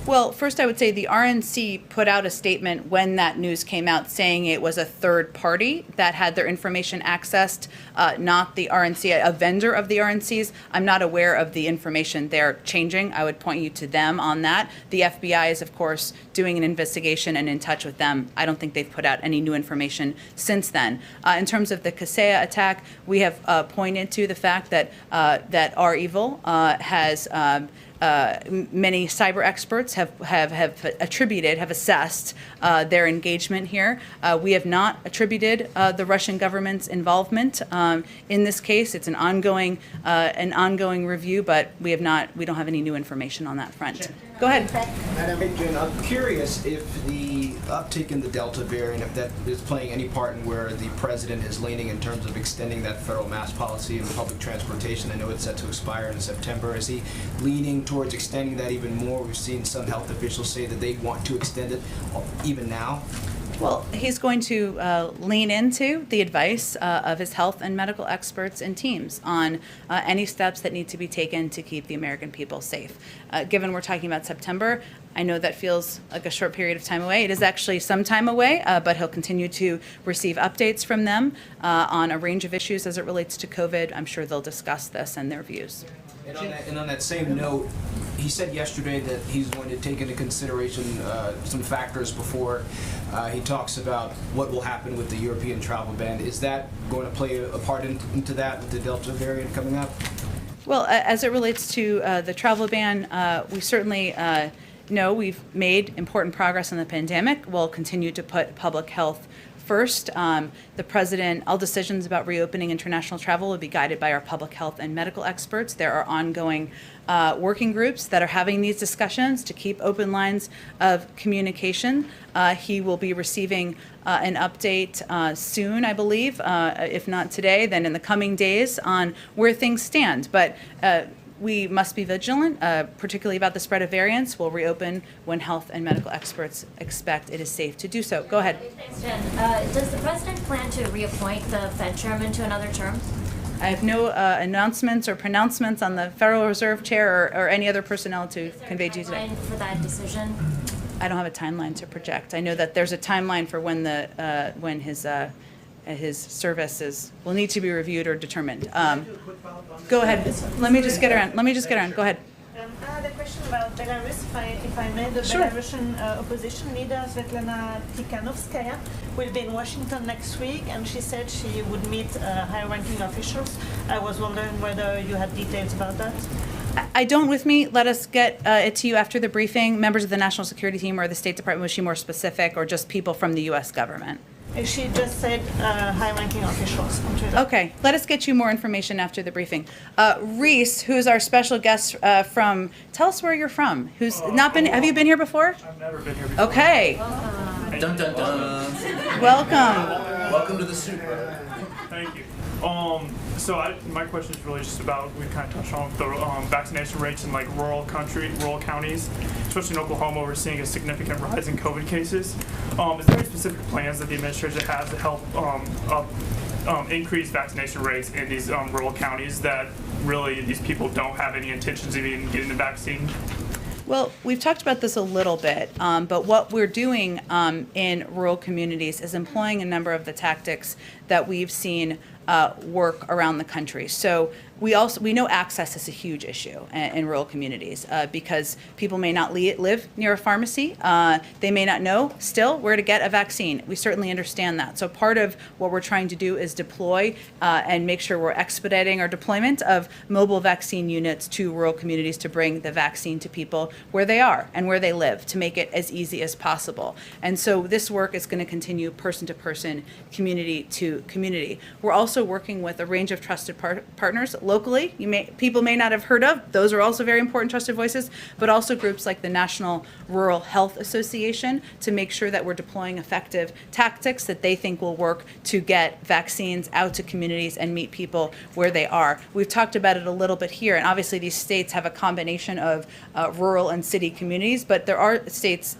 Well, first I would say the RNC put out a statement when that news came out saying it was a third party that had their information accessed, not the RNC, a vendor of the RNC's. I'm not aware of the information they're changing. I would point you to them on that. The FBI is, of course, doing an investigation and in touch with them. I don't think they've put out any new information since then. In terms of the Kaseya attack, we have pointed to the fact that that REvil has many cyber experts have assessed their engagement here. We have not attributed the Russian government's involvement in this case. It's an ongoing review, but we don't have any new information on that front. Go ahead. Madam Jen, I'm curious if the uptick in the Delta variant, if that is playing any part in where the president is leaning in terms of extending that federal mask policy in public transportation. I know it's set to expire in September. Is he leaning towards extending that even more? We've seen some health officials say that they want to extend it even now. Well, he's going to lean into the advice of his health and medical experts and teams on any steps that need to be taken to keep the American people safe. Given we're talking about September, I know that feels like a short period of time away. It is actually some time away, but he'll continue to receive updates from them on a range of issues as it relates to COVID. I'm sure they'll discuss this and their views. And on that same note, he said yesterday that he's going to take into consideration some factors before he talks about what will happen with the European travel ban. Is that going to play a part into that with the Delta variant coming up? Well, as it relates to the travel ban, we certainly know we've made important progress in the pandemic. We'll continue to put public health first. The president, all decisions about reopening international travel will be guided by our public health and medical experts. There are ongoing working groups that are having these discussions to keep open lines of communication. He will be receiving an update soon, I believe, if not today, then in the coming days on where things stand. But We must be vigilant, particularly about the spread of variants. We'll reopen when health and medical experts expect it is safe to do so. Go ahead. Thanks, Jen. Does the president plan to reappoint the Fed chairman to another term? I have no announcements or pronouncements on the Federal Reserve Chair or any other personnel to convey to you today. For that decision? I don't have a timeline to project. I know that there's a timeline for when his services will need to be reviewed or determined. Go ahead. Let me just get around. Go ahead. I had a question about Belarus, if I may. The Belarusian opposition leader, Svetlana Tikhanovskaya, will be in Washington next week, and she said she would meet high-ranking officials. I was wondering whether you had details about that. I don't with me. Let us get it to you after the briefing. Members of the National Security Team or the State Department, was she more specific, or just people from the U.S. government? She just said high-ranking officials on Twitter. Okay, let us get you more information after the briefing. Reese, who is our special guest from, tell us where you're from. Who's not been, have you been here before? I've never been here before. Okay. Dun dun dun. Welcome. Welcome to the super. Thank you. My question is really just about, we kind of touched on the vaccination rates in like rural counties, especially in Oklahoma. We're seeing a significant rise in COVID cases. Is there any specific plans that the administration has to help increase vaccination rates in these rural counties that really these people don't have any intentions of even getting the vaccine? Well, we've talked about this a little bit, but what we're doing in rural communities is employing a number of the tactics that we've seen work around the country. So we know access is a huge issue in rural communities because people may not live near a pharmacy. They may not know still where to get a vaccine. We certainly understand that. So part of what we're trying to do is deploy and make sure we're expediting our deployment of mobile vaccine units to rural communities to bring the vaccine to people where they are and where they live, to make it as easy as possible. And so this work is going to continue person to person, community to community. We're also working with a range of trusted partners locally. People may not have heard of. Those are also very important trusted voices, but also groups like the National Rural Health Association to make sure that we're deploying effective tactics that they think will work to get vaccines out to communities and meet people where they are. We've talked about it a little bit here, and obviously these states have a combination of rural and city communities, but there are states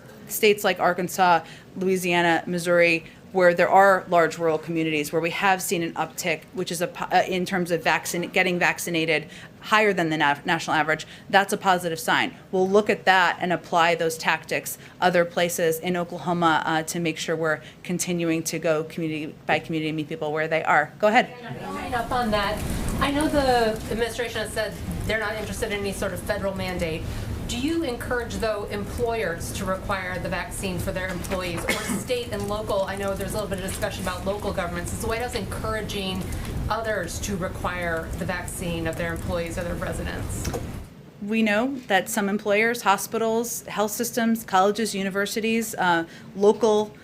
like Arkansas, Louisiana, Missouri, where there are large rural communities where we have seen an uptick, which is in terms of getting vaccinated higher than the national average. That's a positive sign. We'll look at that and apply those tactics other places in Oklahoma to make sure we're continuing to go community by community and meet people where they are. Go ahead. Following up on that, I know the administration has said they're not interested in any sort of federal mandate. Do you encourage, though, employers to require the vaccine for their employees, or state and local? I know there's a little bit of discussion about local governments. Is the White House encouraging others to require the vaccine of their employees or their residents? We know that some employers, hospitals, health systems, colleges, universities, local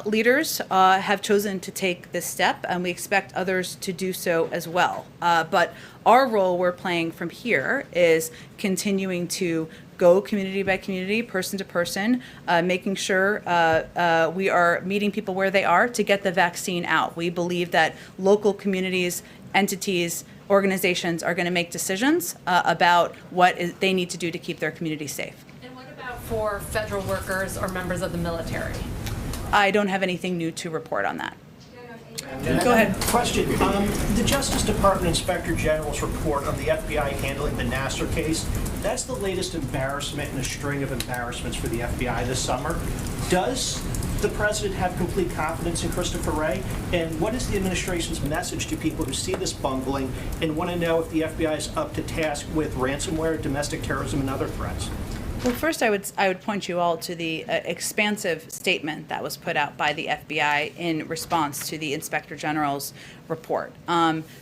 leaders have chosen to take this step, and we expect others to do so as well. But our role we're playing from here is continuing to go community by community, person to person, making sure we are meeting people where they are to get the vaccine out. We believe that local communities, entities, organizations are going to make decisions about what they need to do to keep their community safe. And what about for federal workers or members of the military? I don't have anything new to report on that. Go ahead. Question. The Justice Department Inspector General's report on the FBI handling the Nassar case, that's the latest embarrassment in a string of embarrassments for the FBI this summer. Does the president have complete confidence in Christopher Wray? And what is the administration's message to people who see this bungling and want to know if the FBI is up to task with ransomware, domestic terrorism, and other threats? Well, first, I would point you all to the expansive statement that was put out by the FBI in response to the Inspector General's report.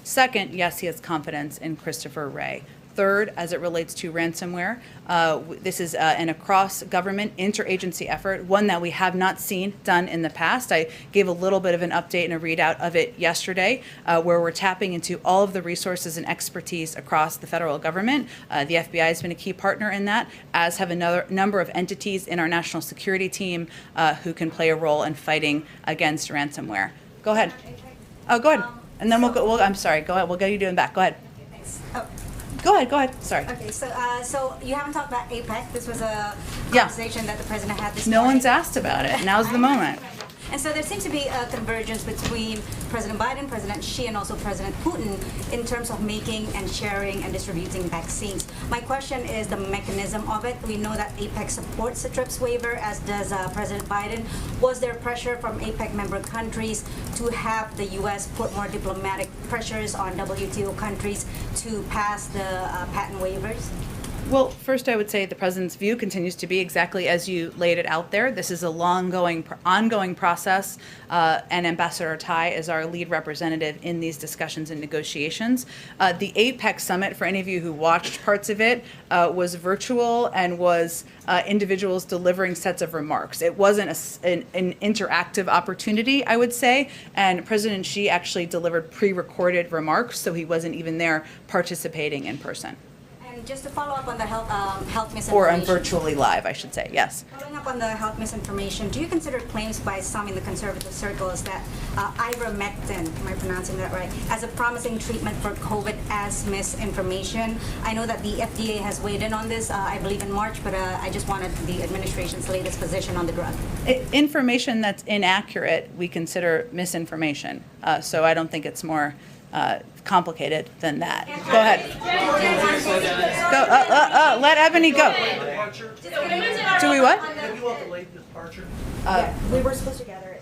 Second, yes, he has confidence in Christopher Wray. Third, as it relates to ransomware, this is an across-government interagency effort, one that we have not seen done in the past. I gave a little bit of an update and a readout of it yesterday, where we're tapping into all of the resources and expertise across the federal government. The FBI has been a key partner in that, as have another number of entities in our national security team who can play a role in fighting against ransomware. Go ahead. Oh, go ahead. And then we'll go. I'm sorry. Go ahead. We'll get you doing back. Go ahead. Thanks. Go ahead, sorry. Okay, so you haven't talked about APEC. This was a Yeah. conversation that the president had this No morning. one's asked about it. Now's the moment. And so there seems to be a convergence between President Biden, President Xi, and also President Putin in terms of making and sharing and distributing vaccines. My question is the mechanism of it. We know that APEC supports the TRIPS waiver, as does President Biden. Was there pressure from APEC member countries to have the U.S. put more diplomatic pressures on WTO countries to pass the patent waivers? Well, first I would say the president's view continues to be exactly as you laid it out there. This is a ongoing process, and Ambassador Tai is our lead representative in these discussions and negotiations. The APEC summit, for any of you who watched parts of it, was virtual and was individuals delivering sets of remarks. It wasn't an interactive opportunity, I would say, and President Xi actually delivered pre-recorded remarks, so he wasn't even there participating in person. And just to follow up on the health misinformation. Or on virtually live, I should say, yes. Following up on the health misinformation, do you consider claims by some in the conservative circles that ivermectin, am I pronouncing that right, as a promising treatment for COVID as misinformation? I know that the FDA has weighed in on this, I believe in March, but I just wanted the administration's latest position on the drug. Information that's inaccurate, we consider misinformation. So I don't think it's more complicated than that. Go ahead. Go. Let Ebony go. Do we what? We were supposed to gather it.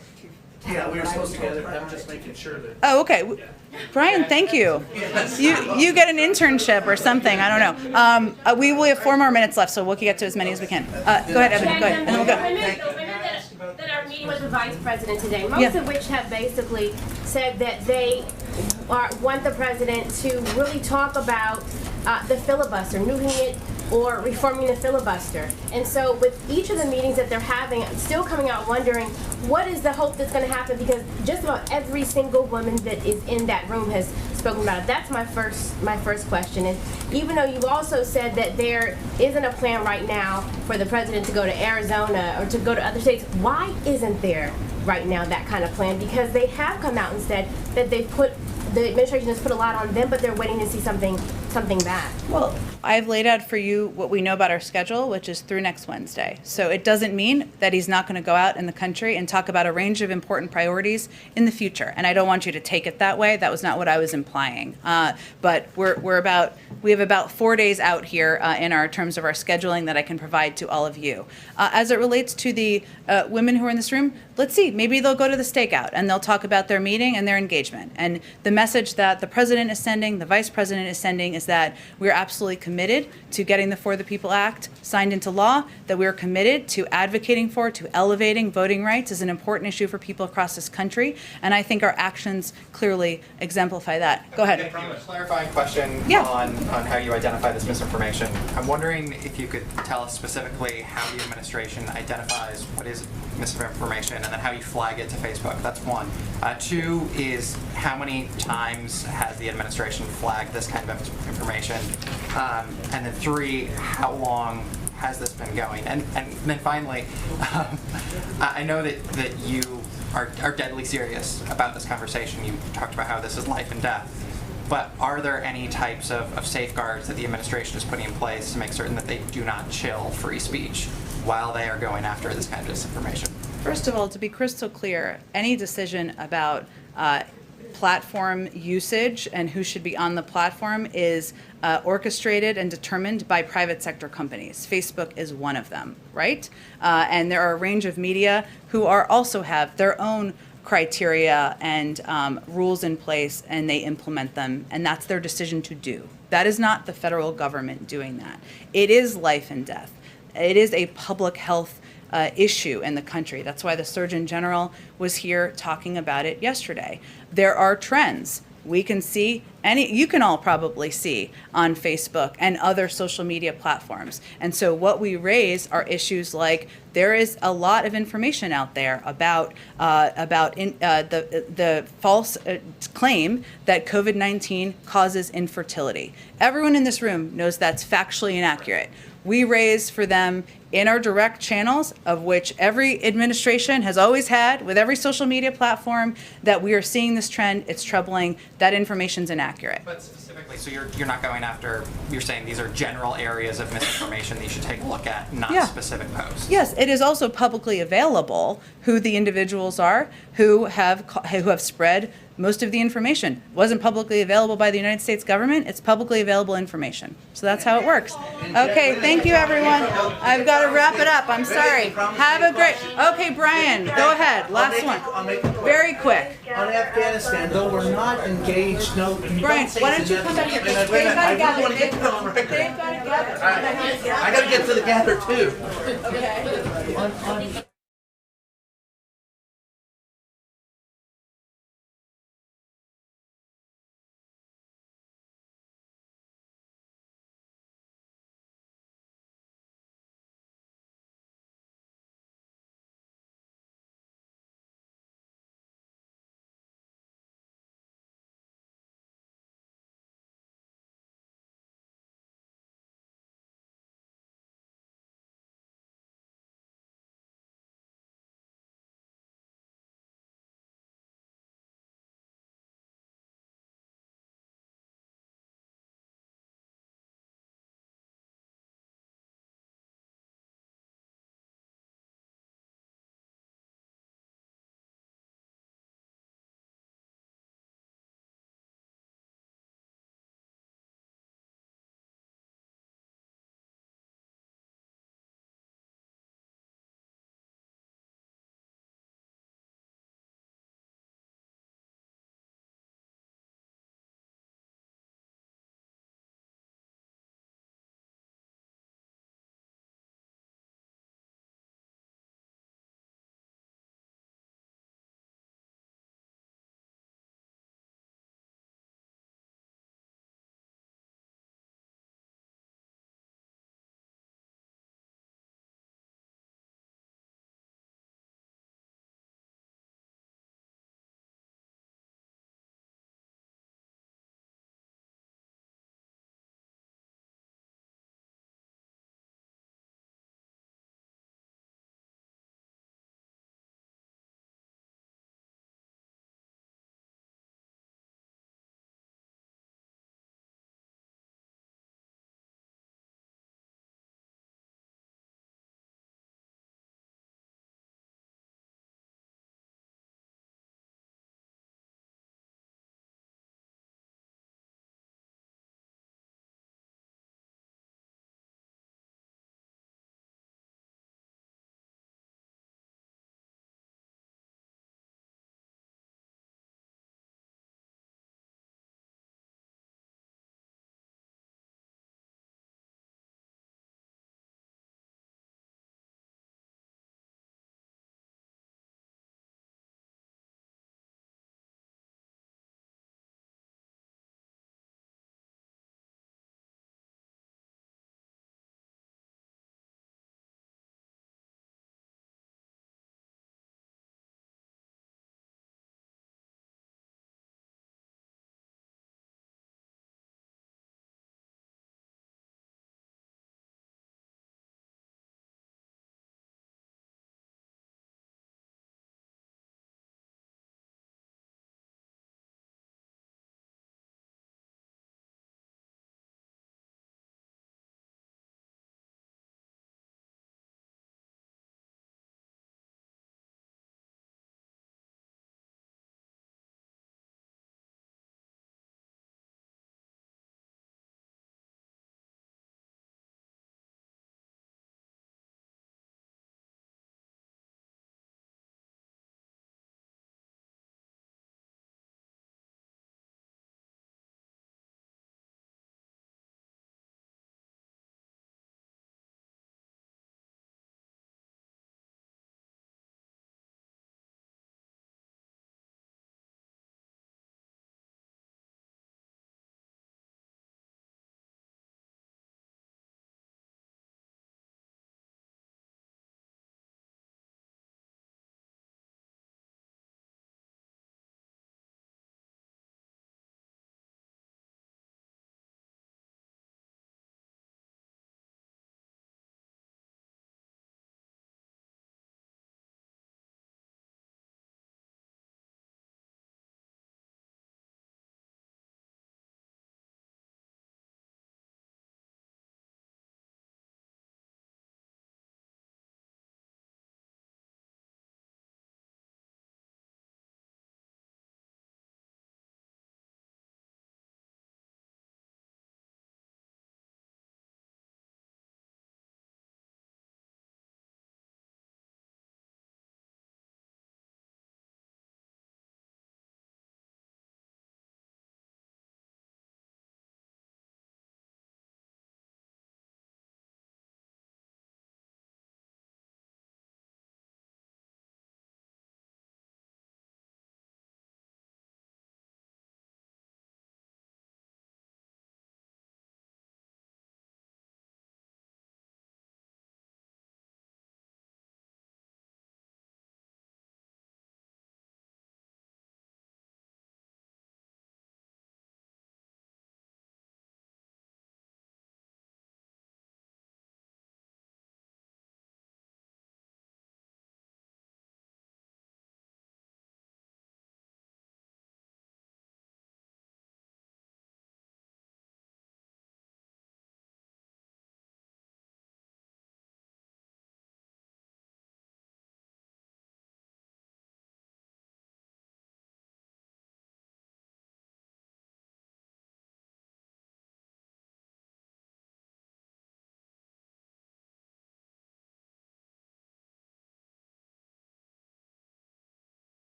Yeah, we were supposed to gather, I'm just making sure that. Oh, okay. Brian, thank you. You get an internship or something. I don't know. We will have 4 more minutes left, so we'll get to as many as we can. Go ahead, Ebony. Go ahead, and then we'll go. That are meeting with the vice president today, most of which have basically said that they want the president to really talk about the filibuster, nuking it or reforming the filibuster. And so with each of the meetings that they're having, I'm still coming out wondering what is the hope that's going to happen, because just about every single woman that is in that room has spoken about it. That's my first question. And even though you've also said that there isn't a plan right now for the president to go to Arizona or to go to other states, why isn't there right now that kind of plan? Because they have come out and said that the administration has put a lot on them, but they're waiting to see something back. Well, I've laid out for you what we know about our schedule, which is through next Wednesday. So it doesn't mean that he's not going to go out in the country and talk about a range of important priorities in the future. And I don't want you to take it that way. That was not what I was implying. But we have about 4 days out here in our terms of our scheduling that I can provide to all of you. As it relates to the women who are in this room, let's see, maybe they'll go to the stakeout and they'll talk about their meeting and their engagement. And the message that the president is sending, the vice president is sending, is that we're absolutely committed to getting the For the People Act signed into law, that we're committed to advocating for, to elevating voting rights as an important issue for people across this country. And I think our actions clearly exemplify that. Go ahead. Thank you. A clarifying question Yeah. on how you identify this misinformation. I'm wondering if you could tell us specifically how the administration identifies what is misinformation and then how you flag it to Facebook. That's one. 2 is how many times has the administration flagged this kind of information? And then 3, how long has this been going? And then finally, I know that you are deadly serious about this conversation. You talked about how this is life and death. But are there any types of safeguards that the administration is putting in place to make certain that they do not chill free speech while they are going after this kind of disinformation? First of all, to be crystal clear, any decision about platform usage and who should be on the platform is orchestrated and determined by private sector companies. Facebook is one of them, right? And there are a range of media who also have their own criteria and rules in place, and they implement them, and that's their decision to do. That is not the federal government doing that. It is life and death. It is a public health issue in the country. That's why the Surgeon General was here talking about it yesterday. There are trends. We can see, you can all probably see on Facebook and other social media platforms. And so what we raise are issues like there is a lot of information out there about the false claim that COVID-19 causes infertility. Everyone in this room knows that's factually inaccurate. We raise for them in our direct channels, of which every administration has always had with every social media platform, that we are seeing this trend. It's troubling. That information's inaccurate. inaccurate. But specifically, so you're not going after, you're saying these are general areas of misinformation that you should take a look at, not Yeah. specific posts. Yes, it is also publicly available who the individuals are who have spread most of the information. It wasn't publicly available by the United States government. It's publicly available information. So that's how it works. Okay, thank you, everyone. I've got to wrap it up. I'm sorry. Have a great. Okay, Brian, go ahead. Last one. Very quick. On Afghanistan, though we're not engaged, no. Brian, why don't you come back here? They've got to gather. They've got to gather. I got to get to the gather too. Okay.